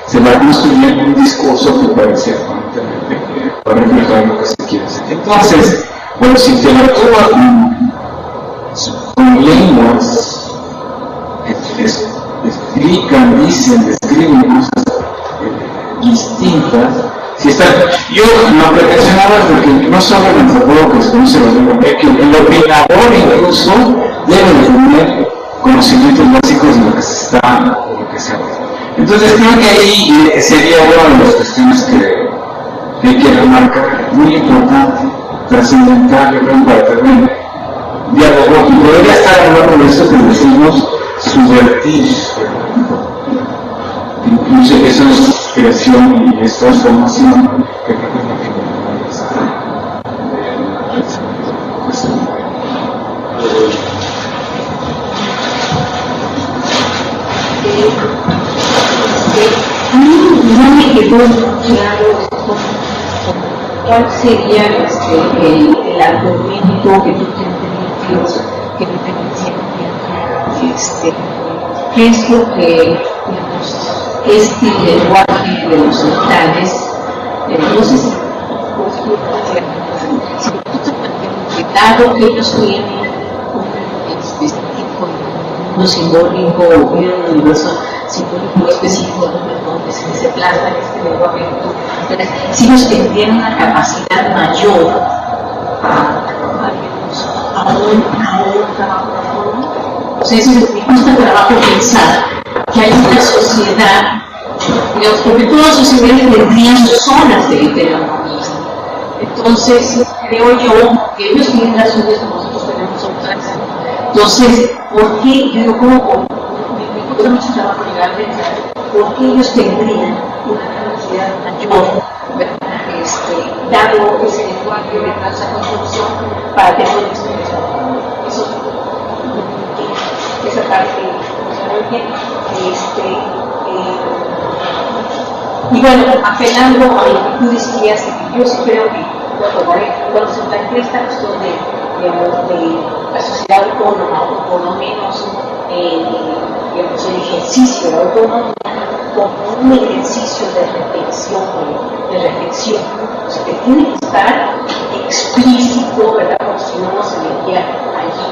se va construyendo un discurso que parece aparentemente para reflejar lo que se quiere hacer. Entonces, cuando se interactúa con lenguas que explican, dicen, describen cosas distintas, yo no pretensionaba porque no solo el antropólogo que conoce los lenguas, que el opinador incluso debe de tener conocimientos básicos de lo que se habla. Entonces creo que ahí sería una de las cuestiones que hay que remarcar, muy importante, trascendental, yo creo, para tener diálogo, y podría estar hablando de esto que decimos subvertir, incluso eso es creación y es transformación, que creo que es lo que
no me quedó claro cuál sería el argumento que tú tendrías que me permitiera qué es lo que este lenguaje de los metales, no sé si dado que ellos tienen un tipo de simbólico, un universo simbólico específico donde se plasma en este lenguaje, entonces si ellos tendrían una capacidad mayor a un trabajo, o sea, me cuesta trabajo pensar que hay una sociedad, digamos, porque todas las sociedades tendrían zonas de autonomismo. Entonces, creo yo que ellos tienen las suyas como nosotros tenemos otras. Entonces, ¿por qué? Yo digo, ¿cómo? Me cuesta mucho trabajo llegar a pensar por qué ellos tendrían una capacidad mayor, dado ese lenguaje de esa construcción para tener una experiencia. Eso, esa parte, y bueno, apelando a lo que tú decías, yo sí creo que cuando se plantea esta cuestión de la sociedad autónoma, o por lo menos el ejercicio de la autonomía como un ejercicio de reflexión, o sea, que tiene que estar explícito, ¿verdad? Porque si no, no se vería allí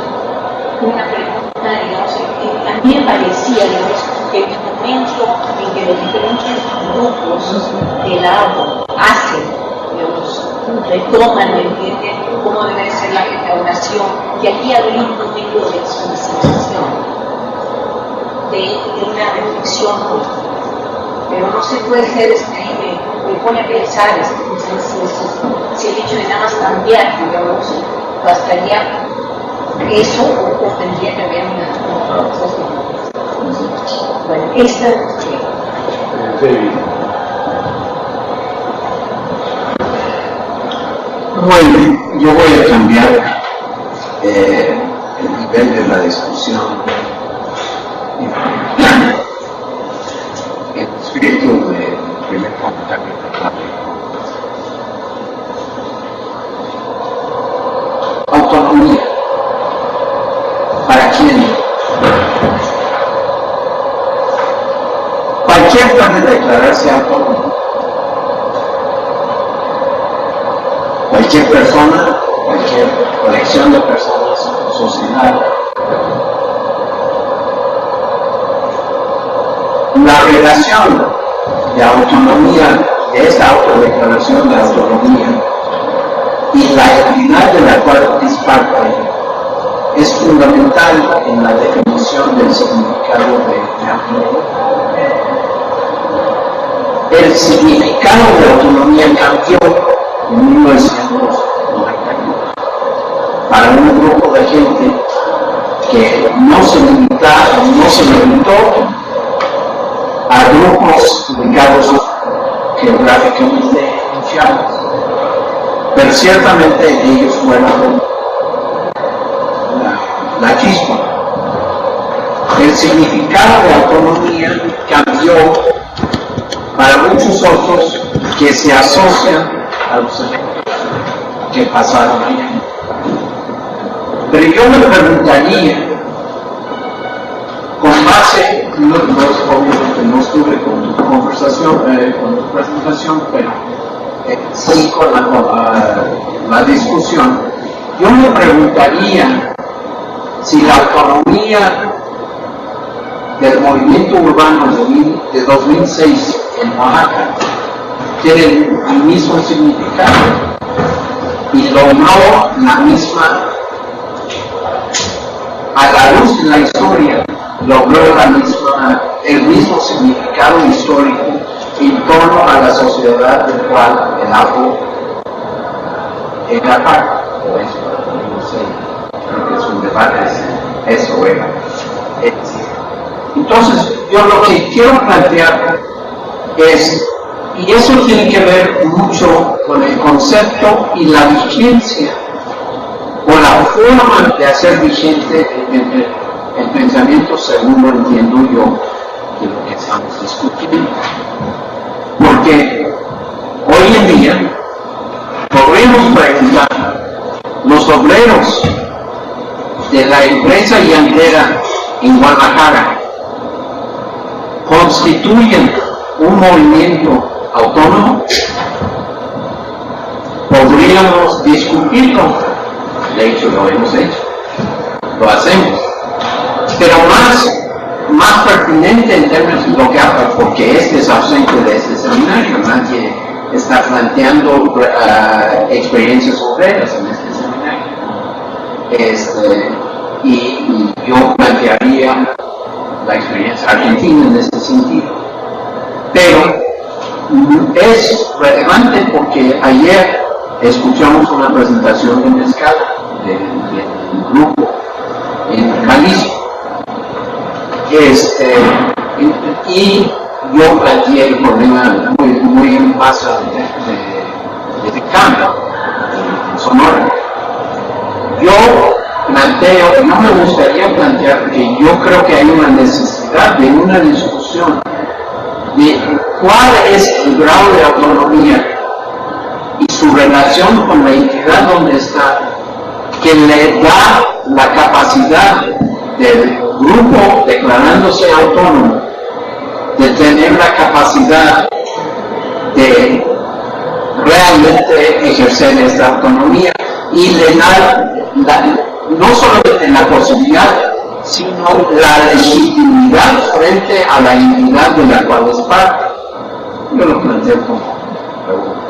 una pregunta, digamos, que a mí me parecía, digamos, que en el momento en que los diferentes grupos del árbol hacen, digamos, retoman, entienden cómo debe ser la restauración, que aquí habría un momento de explicitación, de una reflexión pero no se puede ser, me pone a pensar, si el hecho de nada más cambiar, digamos, bastaría eso o tendría que haber una cosa. Bueno, esta
Bueno, yo voy a cambiar el nivel de la discusión. El espíritu del primer comentario de Claudio. Autonomía. ¿Para quién? Cualquier puede declararse autónomo. Cualquier persona, cualquier colección de personas, sociedad. La relación de autonomía, de esta autodeclaración de autonomía y la entidad de la cual es parte, es fundamental en la definición del significado de autonomía. El significado de autonomía cambió en 1991 para un grupo de gente que no se limitó a grupos ubicados geográficamente confiables, pero ciertamente ellos fueron la chispa. El significado de autonomía cambió para muchos otros que se asocian a los eventos que pasaron allá. Pero yo me preguntaría, con base, obviamente no estuve con tu conversación, con tu presentación, pero sí con la discusión, yo me preguntaría si la autonomía del movimiento urbano de 2006 en Oaxaca tiene el mismo significado y logró la misma, a la luz de la historia, logró el mismo significado histórico en torno a la sociedad del cual el APO era parte, o eso, no sé, creo que es un debate, eso era. Entonces, yo lo que quiero plantear es, y eso tiene que ver mucho con el concepto y la vigencia, o la forma de hacer vigente el pensamiento, según lo entiendo yo, de lo que estamos discutiendo. Porque hoy en día podríamos preguntar, los obreros de la empresa llantera en Guadalajara constituyen un movimiento autónomo. Podríamos discutirlo, de hecho lo hemos hecho, lo hacemos, pero más pertinente en términos de lo que habla, porque este es ausente de este seminario, nadie está planteando experiencias obreras en este seminario, y yo plantearía la experiencia argentina en este sentido, pero es relevante porque ayer escuchamos una presentación de Mezcal del grupo en Jalisco, y yo planteé el problema muy en base de cambio en Sonora. Yo planteo, no me gustaría plantear, porque yo creo que hay una necesidad de una discusión de cuál es el grado de autonomía y su relación con la entidad donde está, que le da la capacidad del grupo declarándose autónomo de tener la capacidad de realmente ejercer esta autonomía y le da no solamente la posibilidad, sino la legitimidad frente a la entidad de la cual es parte. Yo lo planteo como pregunta.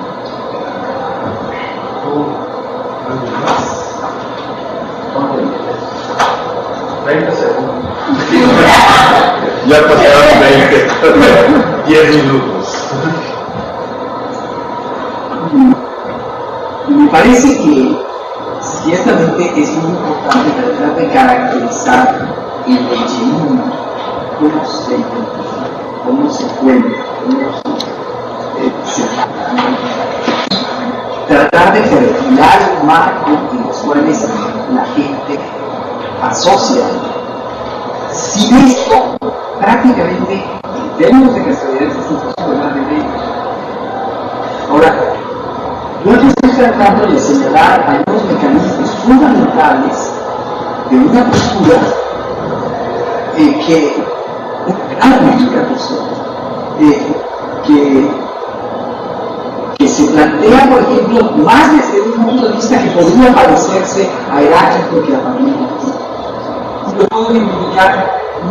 Ya pasaron 20.
10 minutos.
Me parece que ciertamente es muy importante tratar de caracterizar el lecheísmo, cómo se identifica, cómo se cuenta, cómo se tratar de perfilar un marco en los cuales la gente asocia. Sin esto, prácticamente, en términos de casualidad, es imposible de ello. Ahora, yo estoy tratando de señalar algunos mecanismos fundamentales de una postura que una gran crítica, por cierto, que se plantea, por ejemplo, más desde un punto de vista que podría parecerse a Heráclito que a Parménides. Y lo puedo reivindicar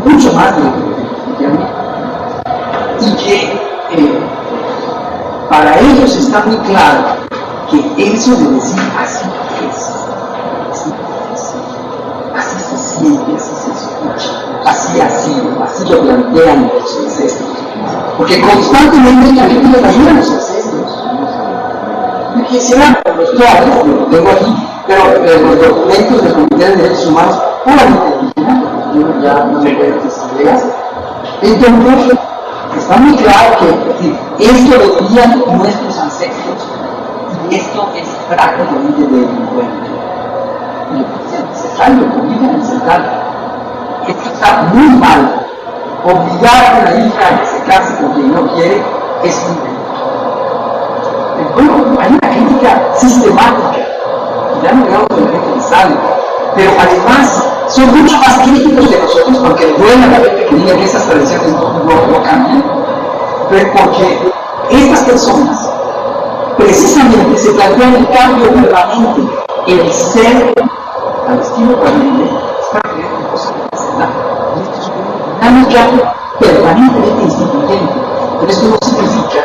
mucho más de lo que reivindican. Y que para ellos está muy claro que eso de decir así es, así se siente, así se escucha, así ha sido, así lo plantean los ancestros. Porque constantemente la gente le ayuda a los ancestros. Yo quisiera mostrarles, lo tengo aquí, pero los documentos del Comité de Derechos Humanos, puramente indígenas, ya no me acuerdo de ideas. Entonces, está muy claro que esto lo dirían nuestros ancestros y esto es prácticamente de delincuente. Y lo conviven en central. Esto está muy mal. Obligar a la hija a que se case con quien no quiere es un delito. Bueno, hay una crítica sistemática, ya no digamos de la gente que sale, pero además son mucho más críticos que nosotros porque duele a la gente que diga que esas tradiciones no cambian, pero porque estas personas precisamente se plantean el cambio permanente, el ser al estilo permanente, está creando cosas de la y esto es una dinámica permanentemente instituyente, pero esto no significa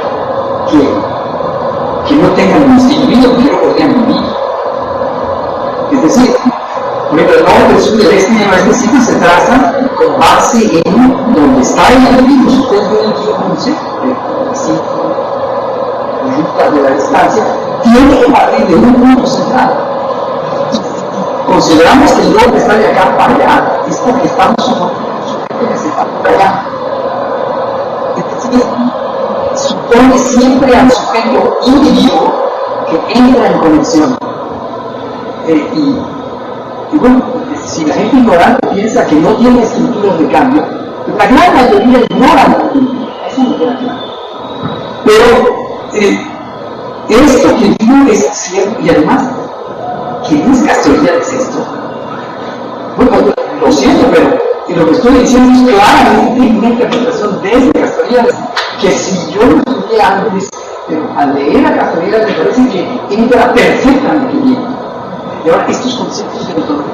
que no tengan un estilo que no podrían vivir. Es decir, por ejemplo, el norte, el sur, el este y el oeste siempre se trazan con base en donde está el individuo. Si ustedes ven aquí el concepto de la distancia, tiene que partir de un punto central. Consideramos que el norte está de acá para allá, es porque estamos suponiendo que se va para allá. Es decir, supone siempre al sujeto individuo que entra en conexión. Y bueno, si la gente ignorante piensa que no tiene estructuras de cambio, la gran mayoría ignora la cultura. Eso no queda claro. Pero esto que digo es cierto, y además, que no es casualidad es esto. Bueno, lo siento, pero lo que estoy diciendo es claramente una interpretación desde casualidades, que si yo lo estudié antes, pero al leer a casualidades me parece que entra perfectamente bien. Y ahora, estos conceptos de autonomía,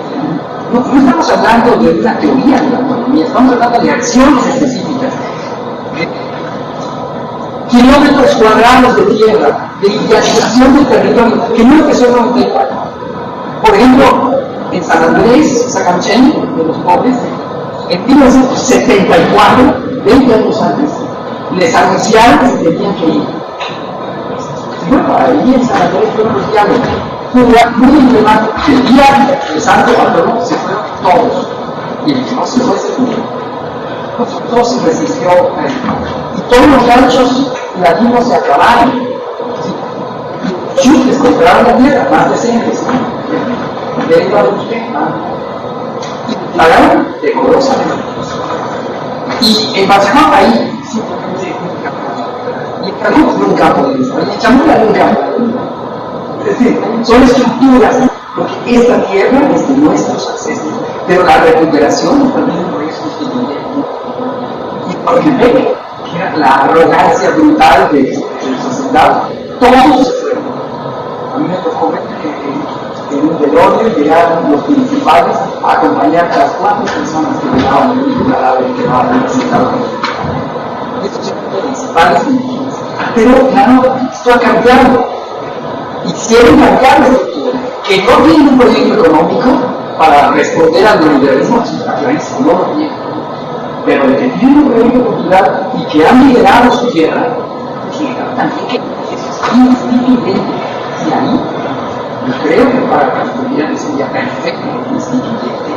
no estamos hablando de una teoría de la autonomía, estamos hablando de acciones específicas. Kilómetros cuadrados de tierra, de idealización del territorio, que no empezó en 94. Por ejemplo, en San Andrés, Sacanchen, de los pobres, en 1974, 20 años antes, les anunciaron que se tenían que ir. Bueno, ahí en San Andrés fueron los diálogos. Fue muy emblemático. El día de Santo Patrono se fueron todos. Y el que no se fue se murió. Todo se resistió. Y todos los ranchos latinos se acabaron. Chutes compraron la tierra, más decentes. Dentro de usted, y pagaron decorosamente. Y en Bachacán, ahí, simplemente, y en Canucos de un campo de vista, y en Chamula de un campo de vista. Es decir, son estructuras, porque esta tierra es de nuestros ancestros, pero la recuperación también por eso es sustituyente. Y porque ve que era la arrogancia brutal de los hacendados, todos se fueron. A mí me tocó ver que en un velorio llegaron los principales a acompañar a las 4 personas que llegaban en el cadáver y quedaban en el sentado. Estos son los principales indígenas. Pero claro, esto ha cambiado. Hicieron cambiar la estructura, que no tienen un proyecto económico para responder al neoliberalismo, está clarísimo, no lo tienen. pero el que tiene un proyecto cultural y que ha liderado su tierra, también que es instituyente. Y ahí, yo creo que para Castilla sería perfecto instituyente,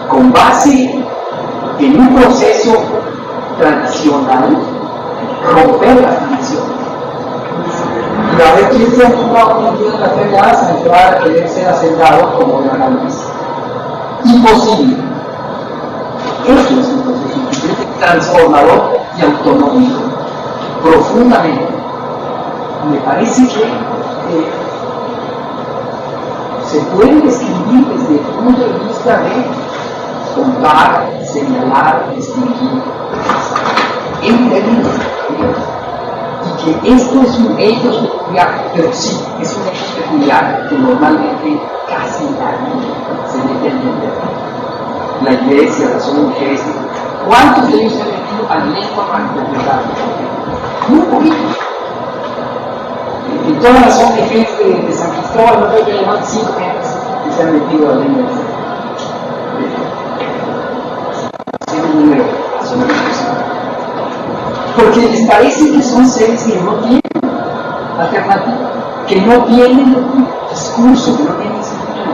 con base en un proceso tradicional, romper las tradiciones. Y la vez que se han ocupado un día de la realidad, se entrar a querer ser hacendado como de análisis. Imposible. Eso es un proceso transformador y autonómico, profundamente. Me parece que se puede describir desde el punto de vista de contar, señalar, distinguir, en términos y que esto es un hecho peculiar, pero sí, es un hecho peculiar que normalmente casi nadie se mete a entender. La iglesia, las ONGs, ¿cuántos de ellos se han metido a la lengua para interpretar? Muy poquitos. En todas las ONGs de San Cristóbal, no creo que haya más de 5 gentes que se han metido a la lengua. Es un número absolutamente. Porque les parece que son seres que no tienen alternativa, que no tienen discurso, que no tienen sentido.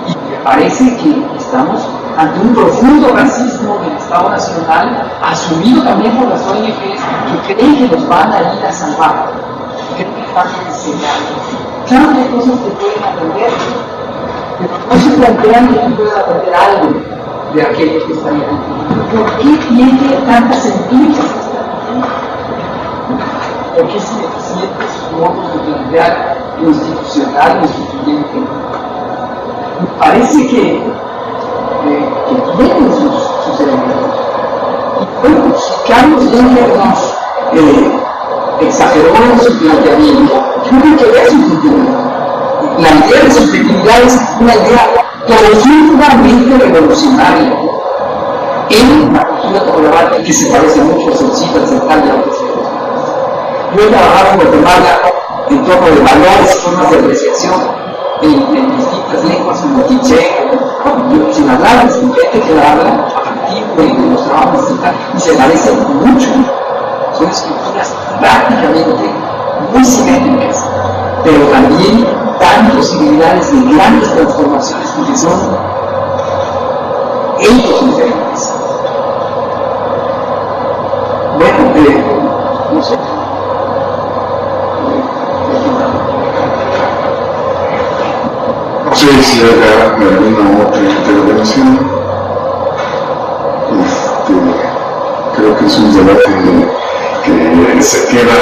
Y me parece que estamos ante un profundo racismo del Estado Nacional, asumido también por las ONGs que creen que los van a ir a salvar, que creen que están enseñando. Claro que hay cosas que pueden aprender, pero no se plantean que pueden aprender algo de aquellos que están ahí. ¿Por qué tiene tanta sentido? ¿Por qué es ineficiente sus modos de plantear lo institucional, lo instituyente? Me parece que tienen sus elementos. Y bueno, si Carlos Lenger nos exageró en su planteamiento, yo creo que es su subjetividad. La idea de subjetividad es una idea profundamente revolucionaria en la cultura topográfica que se parece mucho a Solcita Central de la Universidad. Yo he trabajado en Guatemala en torno de valores y formas de apreciación en distintas lenguas como quiché, sin hablar, sin gente que la habla a partir de los trabajos digitales y se parecen mucho. Son estructuras prácticamente muy simétricas, pero también dan posibilidades de grandes transformaciones porque son hechos diferentes. Bueno, no sé.
No sé si hay alguna otra intervención. Creo que es un debate que se queda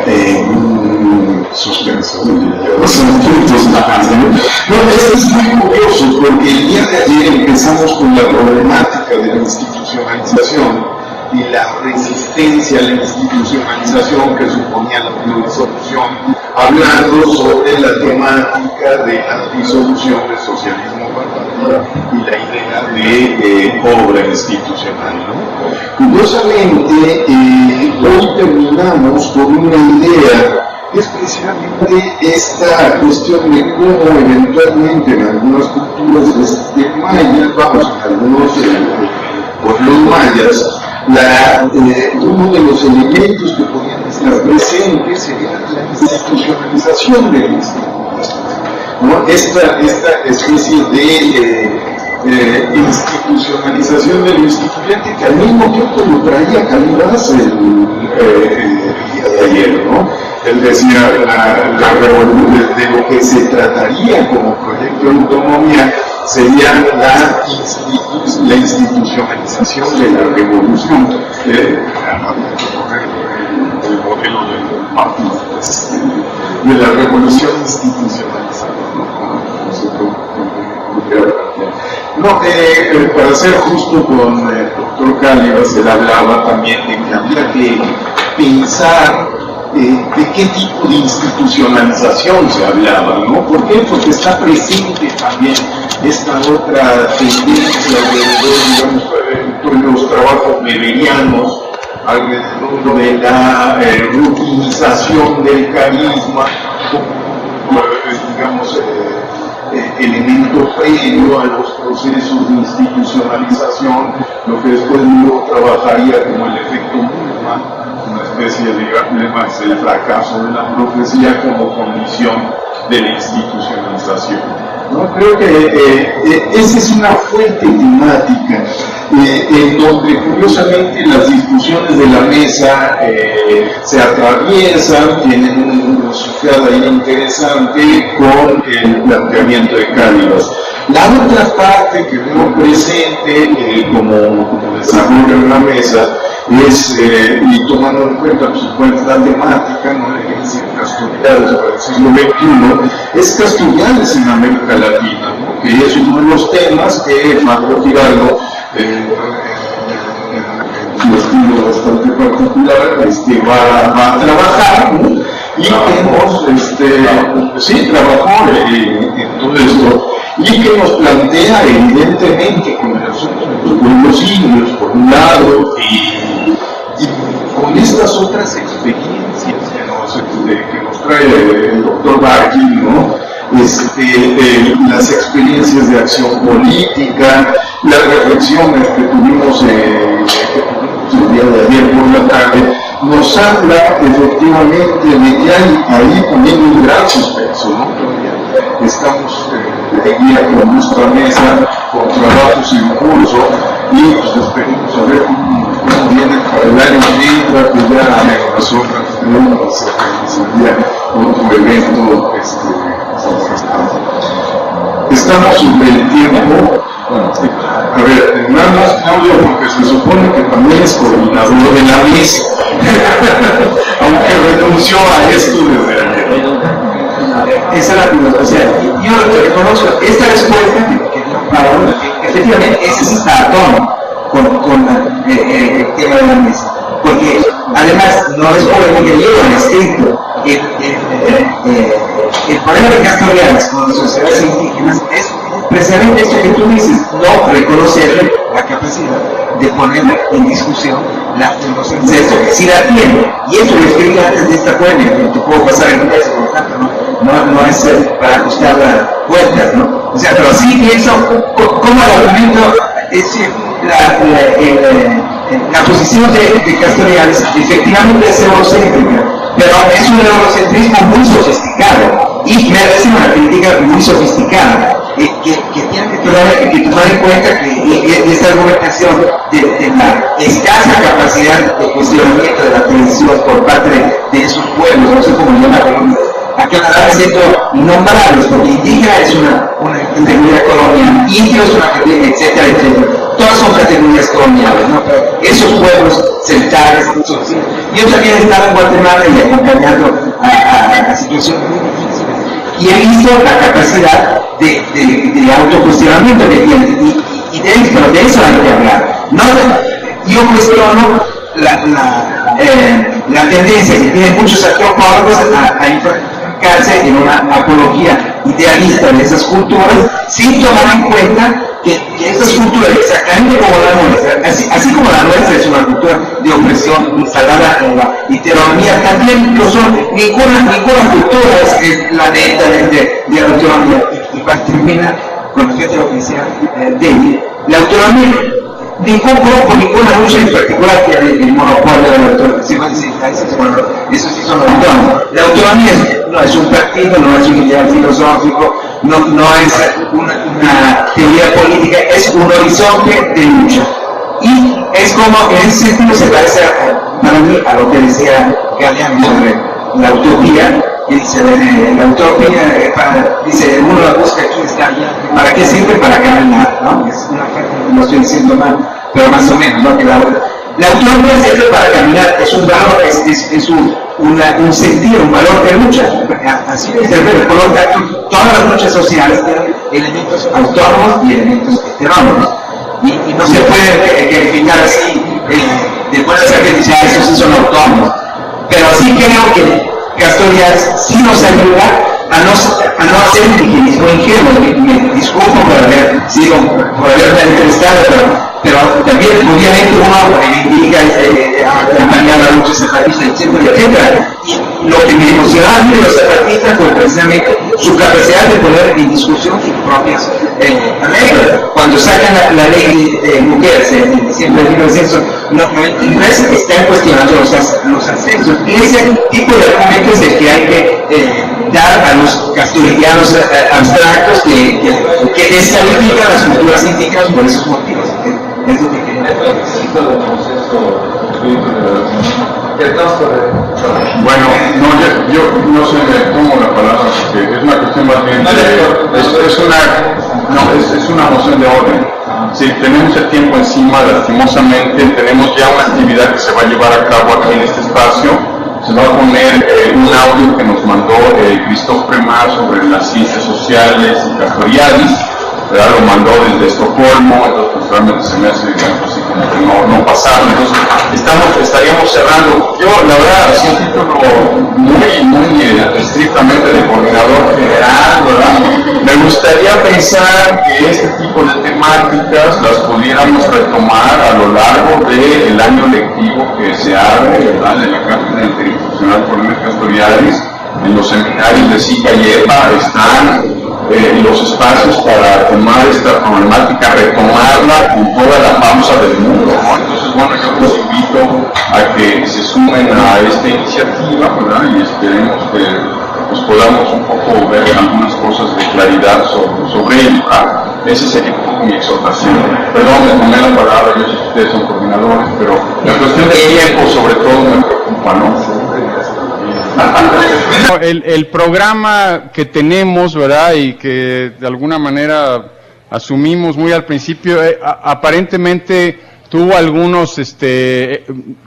en suspenso. Los puntos no, es muy curioso porque el día de ayer empezamos con la problemática de la institucionalización y la resistencia a la institucionalización que suponía la primera solución, hablando sobre la temática de la disolución del socialismo y la idea de obra institucional, ¿no? Curiosamente, hoy terminamos con una idea, es precisamente esta cuestión de cómo eventualmente en algunas culturas de mayas, vamos, en algunos pueblos mayas, uno de los elementos que podían estar presentes sería la institucionalización del instituto, ¿no? Esta especie de institucionalización del instituyente que al mismo tiempo lo traía Calibás el día de ayer, ¿no? Él decía de lo que se trataría como proyecto de autonomía sería la institucionalización de la revolución, el modelo del partido, de la revolución institucionalizada, ¿no? Para ser justo con el doctor Calibás, él hablaba también de que había que pensar de qué tipo de institucionalización se hablaba, ¿no? ¿Por qué? Porque está presente también esta otra tendencia alrededor, digamos, de los trabajos weberianos, alrededor de la rutinización del carisma, digamos, elemento previo a los procesos de institucionalización, lo que después luego trabajaría como el efecto Mullmann, una especie de el fracaso de la profecía como condición de la institucionalización. ¿No? Creo que esa es una fuente temática en donde curiosamente las discusiones de la mesa se atraviesan, tienen una sujetada ahí interesante con el planteamiento de Cálidas. La otra parte que veo presente como desarrollo en la mesa es, y tomando en cuenta pues, la temática, no le quiero decir Castoriadis para el siglo XXI, es Castoriadis en América Latina, ¿no? Que es uno de los temas que Marco Giraldo, en su estilo bastante particular, va a trabajar, ¿no? Y sí, trabajó en todo esto, y que nos plantea evidentemente con el asunto de los pueblos indios, por un lado, y con estas otras experiencias que nos trae el doctor Barkin, ¿no? Las experiencias de acción política, las reflexiones que tuvimos el día de ayer por la tarde, nos habla efectivamente de que hay ahí también un gran suspenso, ¿no? Estamos de guía con nuestra mesa, con trabajos en curso, y pues esperemos a ver cómo viene para el año que entra, que ya nosotros tenemos otro evento. Estamos sobre el tiempo. A ver, nada más Claudio, porque se supone que también es coordinador de la mesa, aunque renunció a esto desde ayer.
Esa es la filosofía. Yo reconozco esta respuesta que para uno, efectivamente, ese sí está a tono con el tema de la mesa. Porque además no es por el que llevo en escrito. El problema de Castoriadis con las sociedades indígenas es precisamente esto que tú dices, no reconocerle la capacidad de poner en discusión la filosofía, esto que sí la tiene, y eso lo escribí antes de esta poemia, que te puedo pasar en inglés, por tanto, no es para ajustar las puertas, ¿no? O sea, pero sí pienso cómo el argumento es la posición de Castoriadis efectivamente es eurocéntrica, pero es un eurocentrismo muy sofisticado, y merece una crítica muy sofisticada. Que tiene que tomar en cuenta que esta argumentación de la escasa capacidad de cuestionamiento de la tradición por parte de esos pueblos, no sé cómo llamarlo, aclarar siendo innombrables, porque indígena es una categoría colonial, indio es una categoría, etcétera, etcétera. Todas son categorías coloniales, ¿no? Pero esos pueblos centrales, yo también he estado en Guatemala y acompañando a situaciones muy difíciles, y he visto la capacidad de autocuestionamiento que tienen, pero de eso hay que hablar. No, yo cuestiono la tendencia que tienen muchos antropólogos a enfocarse en una apología idealista de esas culturas, sin tomar en cuenta que esas culturas, exactamente como la nuestra, así como la nuestra es una cultura de opresión instalada en la heteronomía, también lo son. Ninguna cultura es la neta de autonomía. Y para terminar con lo que decía David, la autonomía, ningún grupo, ninguna lucha en particular tiene el monopolio de la autonomía. Eso sí son autónomos. La autonomía no es un partido, no es un ideal filosófico, no es una teoría política, es un horizonte de lucha. Y es como, en ese sentido, se parece para mí a lo que decía Galeano sobre la utopía, que dice, la utopía, dice, uno la busca aquí, está allá. ¿Para qué sirve? Para caminar, ¿no? Es una parte, no estoy diciendo mal, pero más o menos, ¿no? Que la autonomía sirve para caminar, es un valor, es un sentido, un valor de lucha. Así es, por lo tanto, todas las luchas sociales tienen elementos autónomos y elementos heterónomos. Y no se puede verificar así, de buena saber que esos sí son autónomos. Pero sí creo que Castoriadis sí nos ayuda a no hacer un nihilismo ingenuo. Me disculpo por haberme entrevistado, pero también obviamente uno reivindica acompañar la lucha zapatista, etcétera, etcétera. Y lo que me emocionaba de los zapatistas fue precisamente su capacidad de poner en discusión sus propias reglas. Cuando sacan la ley de mujeres en diciembre de 1993, están cuestionando los ascensos. Y ese tipo de argumentos es el que hay que dar a los castorianos abstractos que descalifican las culturas indígenas por esos motivos. Es lo que quería.
Bueno, no, yo no sé, me pongo la palabra porque es una cuestión más bien es una moción de orden. Si tenemos el tiempo encima, lastimosamente tenemos ya una actividad que se va a llevar a cabo aquí en este espacio. Se va a poner un audio que nos mandó Christophe Premar sobre las ciencias sociales y Castoriadis, ¿verdad? Lo mandó desde Estocolmo, entonces realmente se me hace así como que no pasaron. Entonces estaríamos cerrando. Yo la verdad hacía un título muy estrictamente de coordinador general, ¿verdad? Me gustaría pensar que este tipo de temáticas las pudiéramos retomar a lo largo del año lectivo que se abre, ¿verdad? De la Cátedra Interinstitucional Cornel Castoriadis. En los seminarios de SICA y EPA están los espacios para tomar esta problemática, retomarla con toda la pausa del mundo, ¿no? Entonces, bueno, yo los invito a que se sumen a esta iniciativa, ¿verdad? Y esperemos que pues, podamos un poco ver algunas cosas de claridad sobre ello, ¿verdad? Esa sería un poco mi exhortación. Perdón, me tomé la palabra, yo sé que ustedes son coordinadores, pero la cuestión de tiempo sobre todo me preocupa, ¿no?
El programa que tenemos, ¿verdad? Y que de alguna manera asumimos muy al principio, aparentemente tuvo algunos,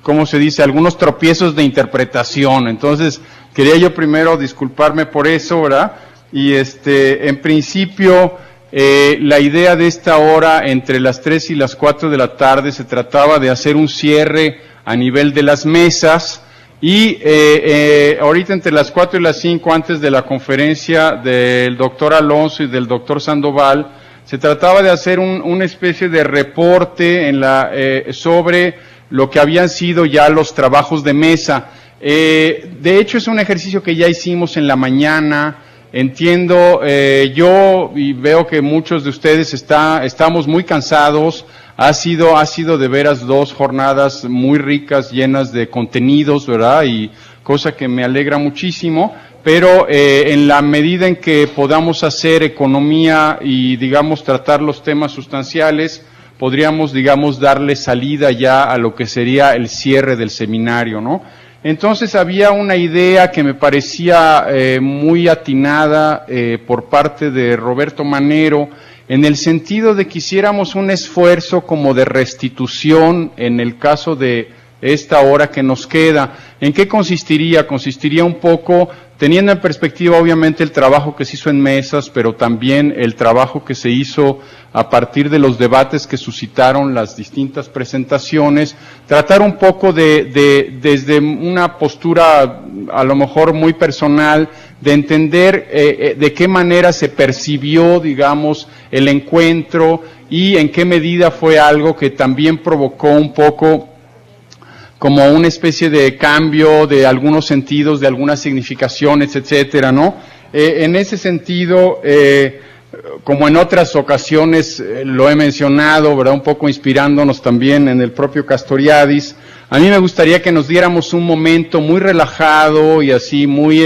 ¿cómo se dice? Algunos tropiezos de interpretación. Entonces, quería yo primero disculparme por eso, ¿verdad? Y en principio, la idea de esta hora, entre las 3 y las 4 de la tarde, se trataba de hacer un cierre a nivel de las mesas. Y ahorita entre las 4 y las 5, antes de la conferencia del doctor Alonso y del doctor Sandoval, se trataba de hacer una especie de reporte sobre lo que habían sido ya los trabajos de mesa. De hecho, es un ejercicio que ya hicimos en la mañana. Entiendo, yo y veo que muchos de ustedes estamos muy cansados. Ha sido de veras 2 jornadas muy ricas, llenas de contenidos, ¿verdad? Y cosa que me alegra muchísimo, pero en la medida en que podamos hacer economía y, digamos, tratar los temas sustanciales, podríamos, digamos, darle salida ya a lo que sería el cierre del seminario, ¿no? Entonces había una idea que me parecía muy atinada por parte de Roberto Manero, en el sentido de que hiciéramos un esfuerzo como de restitución en el caso de esta hora que nos queda. ¿En qué consistiría? Consistiría un poco, teniendo en perspectiva obviamente el trabajo que se hizo en mesas, pero también el trabajo que se hizo a partir de los debates que suscitaron las distintas presentaciones, tratar un poco desde una postura a lo mejor muy personal, de entender de qué manera se percibió, digamos, el encuentro y en qué medida fue algo que también provocó un poco como una especie de cambio de algunos sentidos, de algunas significaciones, etcétera, ¿no? En ese sentido, como en otras ocasiones lo he mencionado, ¿verdad? Un poco inspirándonos también en el propio Castoriadis, a mí me gustaría que nos diéramos un momento muy relajado y así muy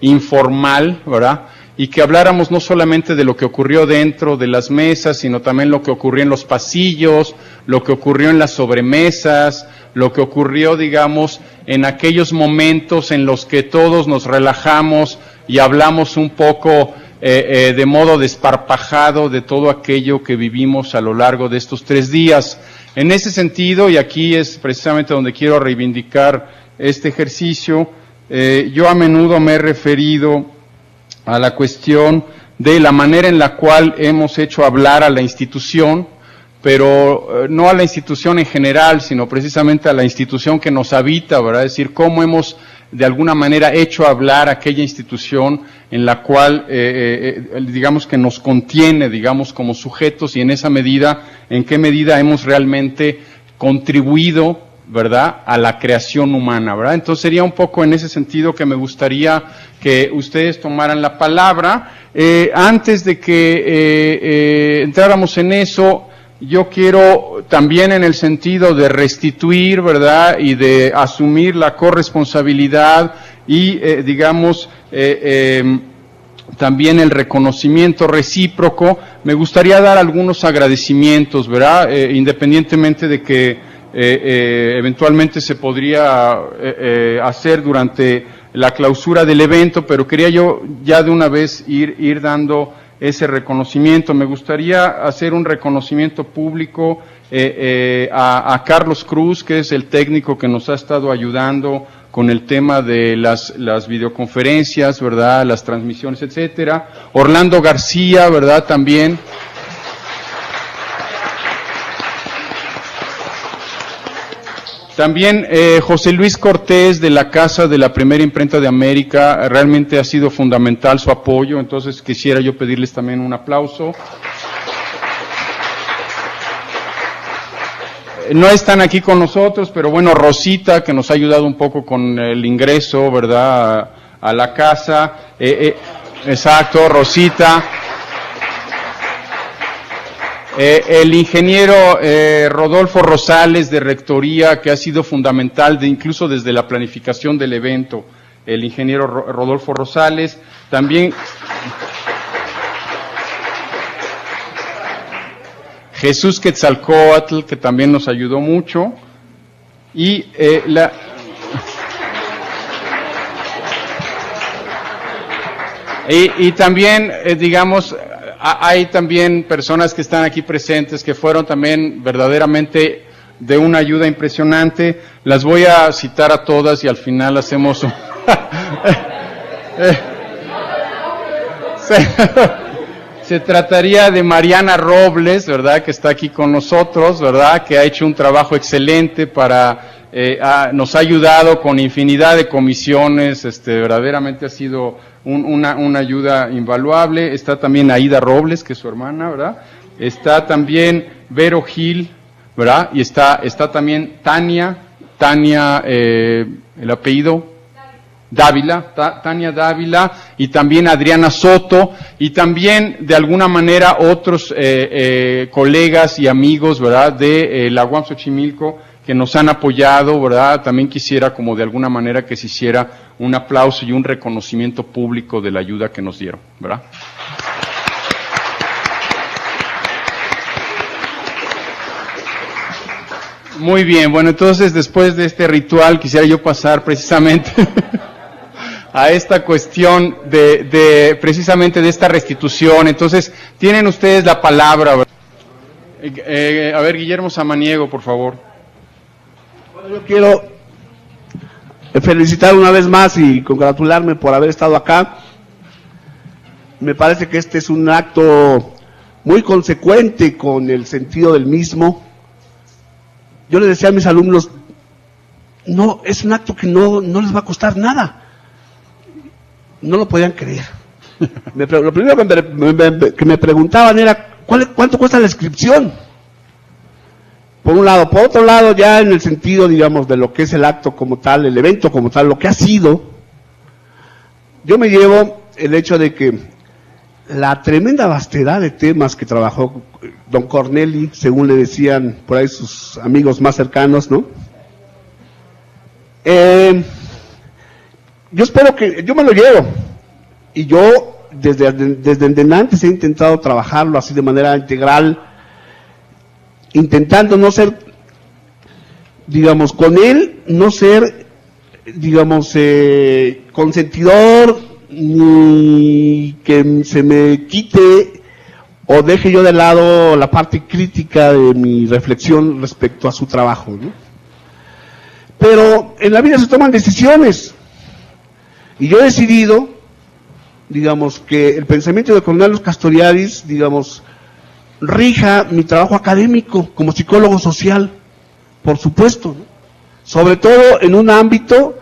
informal, ¿verdad? Y que habláramos no solamente de lo que ocurrió dentro de las mesas, sino también lo que ocurrió en los pasillos, lo que ocurrió en las sobremesas, lo que ocurrió, digamos, en aquellos momentos en los que todos nos relajamos y hablamos un poco de modo desparpajado de todo aquello que vivimos a lo largo de estos 3 días. En ese sentido, y aquí es precisamente donde quiero reivindicar este ejercicio, yo a menudo me he referido a la cuestión de la manera en la cual hemos hecho hablar a la institución, pero no a la institución en general, sino precisamente a la institución que nos habita, ¿verdad? Es decir, cómo hemos de alguna manera hecho hablar a aquella institución en la cual, digamos que nos contiene, digamos, como sujetos, y en esa medida, en qué medida hemos realmente contribuido ¿verdad?, a la creación humana, ¿verdad? Entonces sería un poco en ese sentido que me gustaría que ustedes tomaran la palabra. Antes de que entráramos en eso, yo quiero también en el sentido de restituir, ¿verdad?, y de asumir la corresponsabilidad y, digamos, también el reconocimiento recíproco, me gustaría dar algunos agradecimientos, ¿verdad?, independientemente de que eventualmente se podría hacer durante la clausura del evento, pero quería yo ya de una vez ir dando ese reconocimiento. Me gustaría hacer un reconocimiento público a Carlos Cruz, que es el técnico que nos ha estado ayudando con el tema de las videoconferencias, ¿verdad?, las transmisiones, etcétera. Orlando García, ¿verdad?, también. También José Luis Cortés, de la Casa de la Primera Imprenta de América, realmente ha sido fundamental su apoyo, entonces quisiera yo pedirles también un aplauso. No están aquí con nosotros, pero bueno, Rosita, que nos ha ayudado un poco con el ingreso, ¿verdad?, a la casa. Exacto, Rosita. El ingeniero Rodolfo Rosales, de Rectoría, que ha sido fundamental incluso desde la planificación del evento, el ingeniero Rodolfo Rosales. También Jesús Quetzalcóatl, que también nos ayudó mucho. Y y también, digamos, hay también personas que están aquí presentes que fueron también verdaderamente de una ayuda impresionante. Las voy a citar a todas y al final hacemos se trataría de Mariana Robles, ¿verdad?, que está aquí con nosotros, ¿verdad?, que ha hecho un trabajo excelente nos ha ayudado con infinidad de comisiones, verdaderamente ha sido una ayuda invaluable. Está también Aida Robles, que es su hermana, ¿verdad? Está también Vero Gil, ¿verdad? Y está también Tania, el apellido Dávila, Tania Dávila, y también Adriana Soto, y también de alguna manera otros colegas y amigos, ¿verdad?, de la UAM Xochimilco, que nos han apoyado, ¿verdad? También quisiera como de alguna manera que se hiciera un aplauso y un reconocimiento público de la ayuda que nos dieron, ¿verdad? Muy bien, bueno, entonces después de este ritual quisiera yo pasar precisamente a esta cuestión precisamente de esta restitución. Entonces, tienen ustedes la palabra, ¿verdad? A ver, Guillermo Samaniego, por favor.
Yo quiero felicitar una vez más y congratularme por haber estado acá. Me parece que este es un acto muy consecuente con el sentido del mismo. Yo les decía a mis alumnos, no, es un acto que no les va a costar nada. No lo podían creer. Lo primero que me preguntaban era, ¿cuánto cuesta la inscripción? Por un lado. Por otro lado, ya en el sentido, digamos, de lo que es el acto como tal, el evento como tal, lo que ha sido, yo me llevo el hecho de que la tremenda vastedad de temas que trabajó don Corneli, según le decían por ahí sus amigos más cercanos, ¿no? Yo espero que, yo me lo llevo, y yo desde antes he intentado trabajarlo así de manera integral, intentando no ser, digamos, con él, no ser, digamos, consentidor, ni que se me quite o deje yo de lado la parte crítica de mi reflexión respecto a su trabajo, ¿no? Pero en la vida se toman decisiones, y yo he decidido, digamos, que el pensamiento de Cornelius Castoriadis, digamos, rija mi trabajo académico como psicólogo social, por supuesto, ¿no? Sobre todo en un ámbito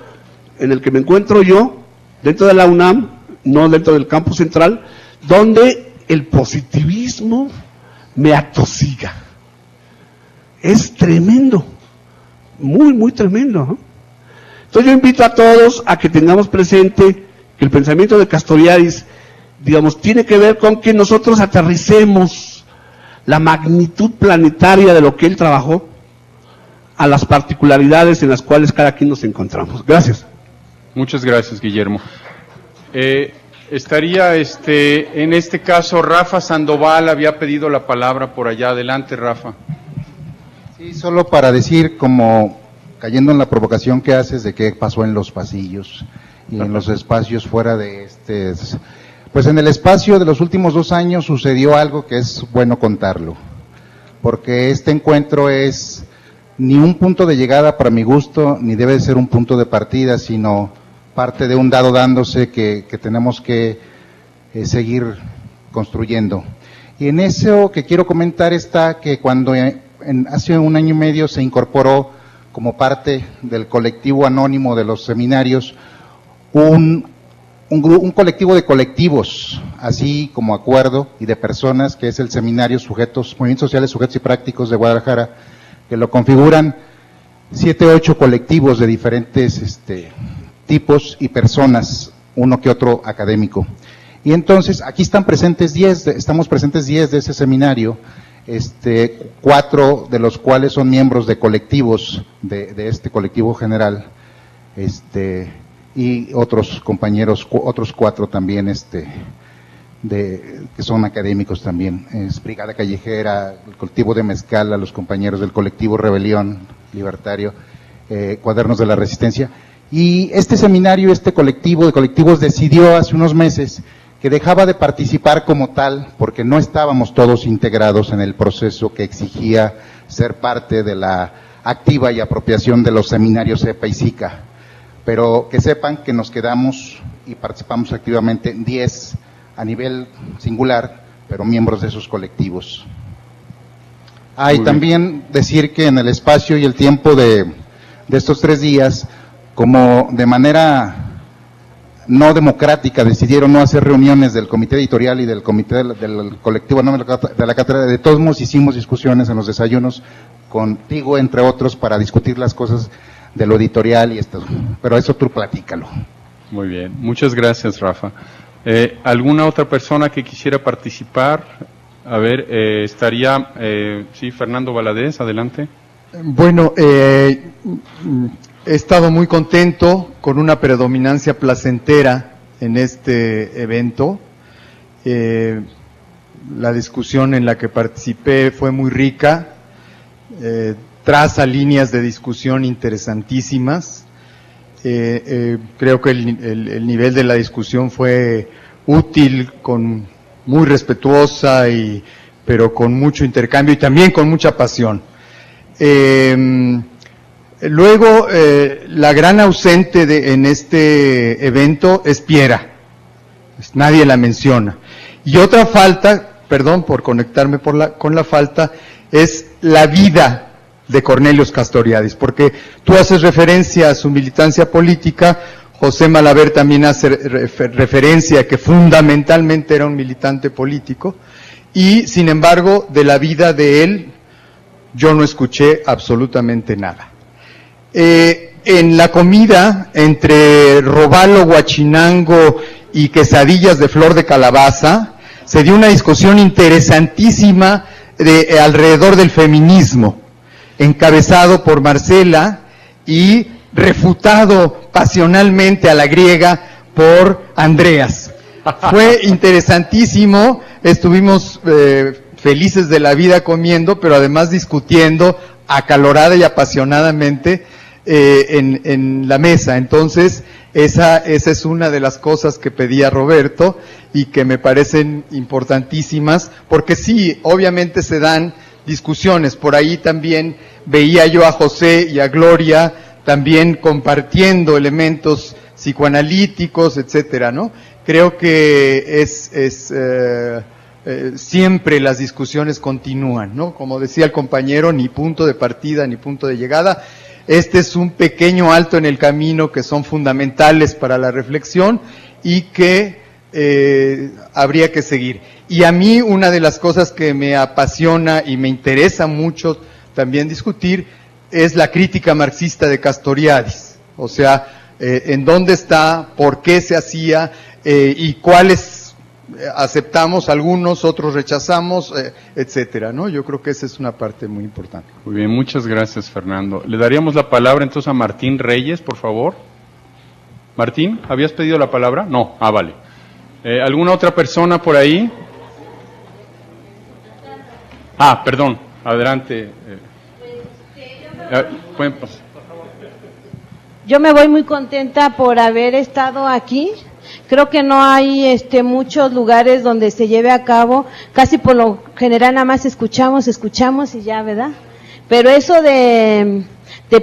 en el que me encuentro yo, dentro de la UNAM, no dentro del campus central, donde el positivismo me atosiga. Es tremendo. muy, muy tremendo, ¿no? Entonces yo invito a todos a que tengamos presente que el pensamiento de Castoriadis, digamos, tiene que ver con que nosotros aterricemos la magnitud planetaria de lo que él trabajó a las particularidades en las cuales cada quien nos encontramos. Gracias.
Muchas gracias, Guillermo. Estaría en este caso Rafa Sandoval había pedido la palabra por allá. Adelante, Rafa.
Sí, solo para decir, como cayendo en la provocación que haces de qué pasó en los pasillos y en los espacios fuera de pues en el espacio de los últimos 2 años sucedió algo que es bueno contarlo, porque este encuentro es ni un punto de llegada para mi gusto, ni debe ser un punto de partida, sino parte de un dado dándose que tenemos que seguir construyendo. Y en eso que quiero comentar está que cuando hace 1 año y medio se incorporó como parte del colectivo anónimo de los seminarios un colectivo de colectivos, así como acuerdo, y de personas, que es el Seminario Movimientos Sociales, Sujetos y Prácticos de Guadalajara, que lo configuran 7 u 8 colectivos de diferentes tipos y personas, uno que otro académico. Y entonces, aquí estamos presentes 10 de ese seminario, 4 de los cuales son miembros de colectivos, de este colectivo general, y otros compañeros, otros 4 también, que son académicos también, Brigada Callejera, el colectivo de Mezcala, los compañeros del colectivo Rebelión Libertario, Cuadernos de la Resistencia. Y este seminario, este colectivo de colectivos decidió hace unos meses que dejaba de participar como tal, porque no estábamos todos integrados en el proceso que exigía ser parte de la activa y apropiación de los seminarios EPA y SICA, pero que sepan que nos quedamos y participamos activamente 10 a nivel singular, pero miembros de esos colectivos. Y también decir que en el espacio y el tiempo de estos 3 días, como de manera no democrática decidieron no hacer reuniones del comité editorial y del comité del colectivo de la cátedra, de todos modos hicimos discusiones en los desayunos contigo, entre otros, para discutir las cosas de lo editorial y esto, pero eso tú platícalo.
Muy bien, muchas gracias, Rafa. ¿Alguna otra persona que quisiera participar? A ver, estaría, sí, Fernando Valadez, adelante.
Bueno, he estado muy contento con una predominancia placentera en este evento. La discusión en la que participé fue muy rica, traza líneas de discusión interesantísimas. Creo que el nivel de la discusión fue útil, muy respetuosa, pero con mucho intercambio y también con mucha pasión. Luego, la gran ausente en este evento es Piera. Nadie la menciona. Y otra falta, perdón por conectarme con la falta, es la vida de Cornelius Castoriadis, porque tú haces referencia a su militancia política, José Malaver también hace referencia a que fundamentalmente era un militante político, y sin embargo, de la vida de él, yo no escuché absolutamente nada. En la comida, entre robalo, guachinango y quesadillas de flor de calabaza, se dio una discusión interesantísima alrededor del feminismo, encabezado por Marcela y refutado pasionalmente a la griega por Andreas. Fue interesantísimo, estuvimos felices de la vida comiendo, pero además discutiendo acalorada y apasionadamente en la mesa. Entonces, esa es una de las cosas que pedía Roberto y que me parecen importantísimas, porque sí, obviamente se dan discusiones. Por ahí también veía yo a José y a Gloria también compartiendo elementos psicoanalíticos, etcétera, ¿no? Creo que siempre las discusiones continúan, ¿no? Como decía el compañero, ni punto de partida ni punto de llegada. Este es un pequeño alto en el camino que son fundamentales para la reflexión y que habría que seguir. Y a mí una de las cosas que me apasiona y me interesa mucho también discutir es la crítica marxista de Castoriadis. O sea, en dónde está, por qué se hacía y cuáles aceptamos, algunos, otros rechazamos, etcétera, ¿no? Yo creo que esa es una parte muy importante.
Muy bien, muchas gracias, Fernando. Le daríamos la palabra entonces a Martín Reyes, por favor. Martín, ¿habías pedido la palabra? No, vale. ¿Alguna otra persona por ahí? Perdón, adelante. Pueden pasar.
Yo me voy muy contenta por haber estado aquí. Creo que no hay muchos lugares donde se lleve a cabo, casi por lo general nada más escuchamos y ya, ¿verdad? Pero eso de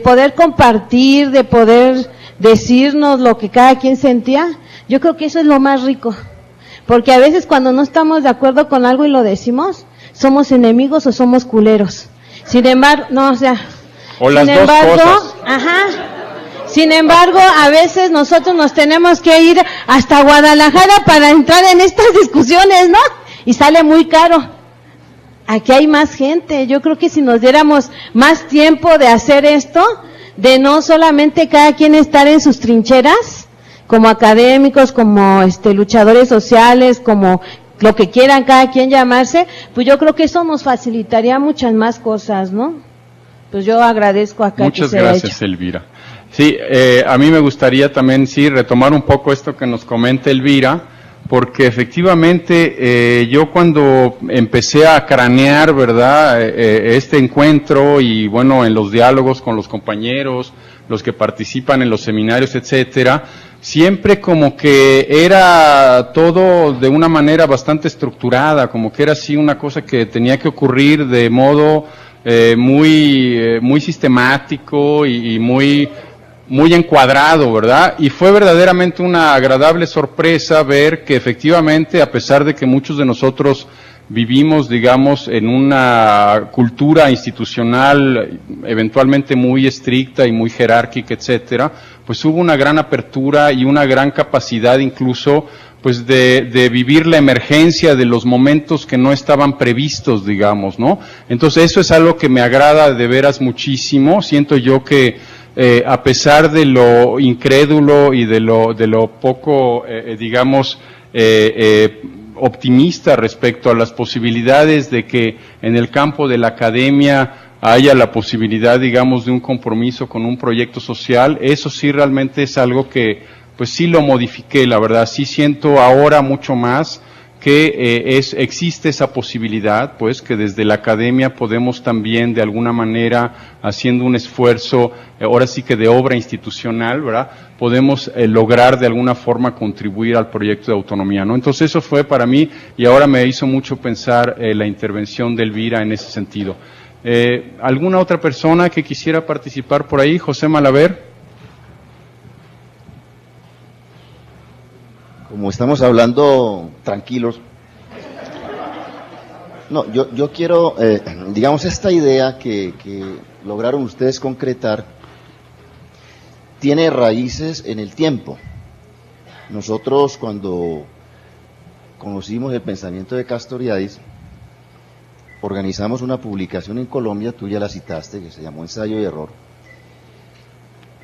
poder compartir, de poder decirnos lo que cada quien sentía, yo creo que eso es lo más rico. Porque a veces cuando no estamos de acuerdo con algo y lo decimos, somos enemigos o somos culeros. Sin embargo,
o las dos cosas.
Sin embargo, a veces nosotros nos tenemos que ir hasta Guadalajara para entrar en estas discusiones, ¿no? Y sale muy caro. Aquí hay más gente. Yo creo que si nos diéramos más tiempo de hacer esto, de no solamente cada quien estar en sus trincheras, como académicos, como luchadores sociales, como lo que quieran cada quien llamarse, pues yo creo que eso nos facilitaría muchas más cosas, ¿no? Pues yo agradezco acá que se haya hecho.
Muchas gracias, Elvira. Sí, a mí me gustaría también, retomar un poco esto que nos comenta Elvira, porque efectivamente yo cuando empecé a cranear, ¿verdad?, este encuentro y bueno, en los diálogos con los compañeros, los que participan en los seminarios, etcétera, siempre como que era todo de una manera bastante estructurada, como que era así una cosa que tenía que ocurrir de modo muy sistemático y muy encuadrado, ¿verdad? Y fue verdaderamente una agradable sorpresa ver que efectivamente, a pesar de que muchos de nosotros vivimos, digamos, en una cultura institucional eventualmente muy estricta y muy jerárquica, etcétera, pues hubo una gran apertura y una gran capacidad incluso pues de vivir la emergencia de los momentos que no estaban previstos, digamos, ¿no? Entonces eso es algo que me agrada de veras muchísimo. Siento yo que a pesar de lo incrédulo y de lo poco, digamos, optimista respecto a las posibilidades de que en el campo de la academia haya la posibilidad, digamos, de un compromiso con un proyecto social, eso sí realmente es algo que, pues sí lo modifiqué, la verdad, sí siento ahora mucho más que existe esa posibilidad, pues que desde la academia podemos también de alguna manera, haciendo un esfuerzo, ahora sí que de obra institucional, ¿verdad?, podemos lograr de alguna forma contribuir al proyecto de autonomía, ¿no? Entonces eso fue para mí y ahora me hizo mucho pensar la intervención de Elvira en ese sentido. ¿Alguna otra persona que quisiera participar por ahí? José Malaver.
Como estamos hablando tranquilos, no, yo quiero, digamos, esta idea que lograron ustedes concretar, tiene raíces en el tiempo. Nosotros cuando conocimos el pensamiento de Castoriadis, organizamos una publicación en Colombia, tú ya la citaste, que se llamó Ensayo y Error,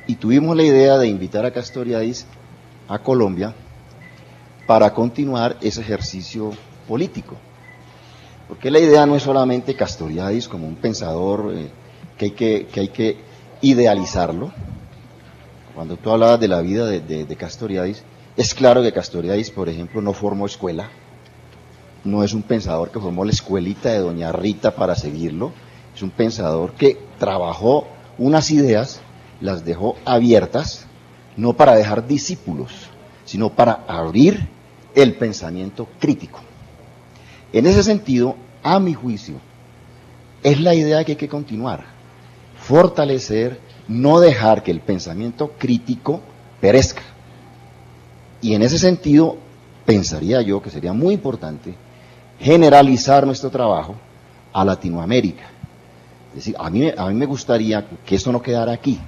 y tuvimos la idea de invitar a Castoriadis a Colombia para continuar ese ejercicio político. Porque la idea no es solamente Castoriadis como un pensador que hay que idealizarlo. Cuando tú hablabas de la vida de Castoriadis, es claro que Castoriadis, por ejemplo, no formó escuela, no es un pensador que formó la escuelita de doña Rita para seguirlo, es un pensador que trabajó unas ideas, las dejó abiertas, no para dejar discípulos, sino para abrir el pensamiento crítico. En ese sentido, a mi juicio, es la idea que hay que continuar, fortalecer, no dejar que el pensamiento crítico perezca. Y en ese sentido, pensaría yo que sería muy importante generalizar nuestro trabajo a Latinoamérica. Es decir, a mí me gustaría que esto no quedara aquí.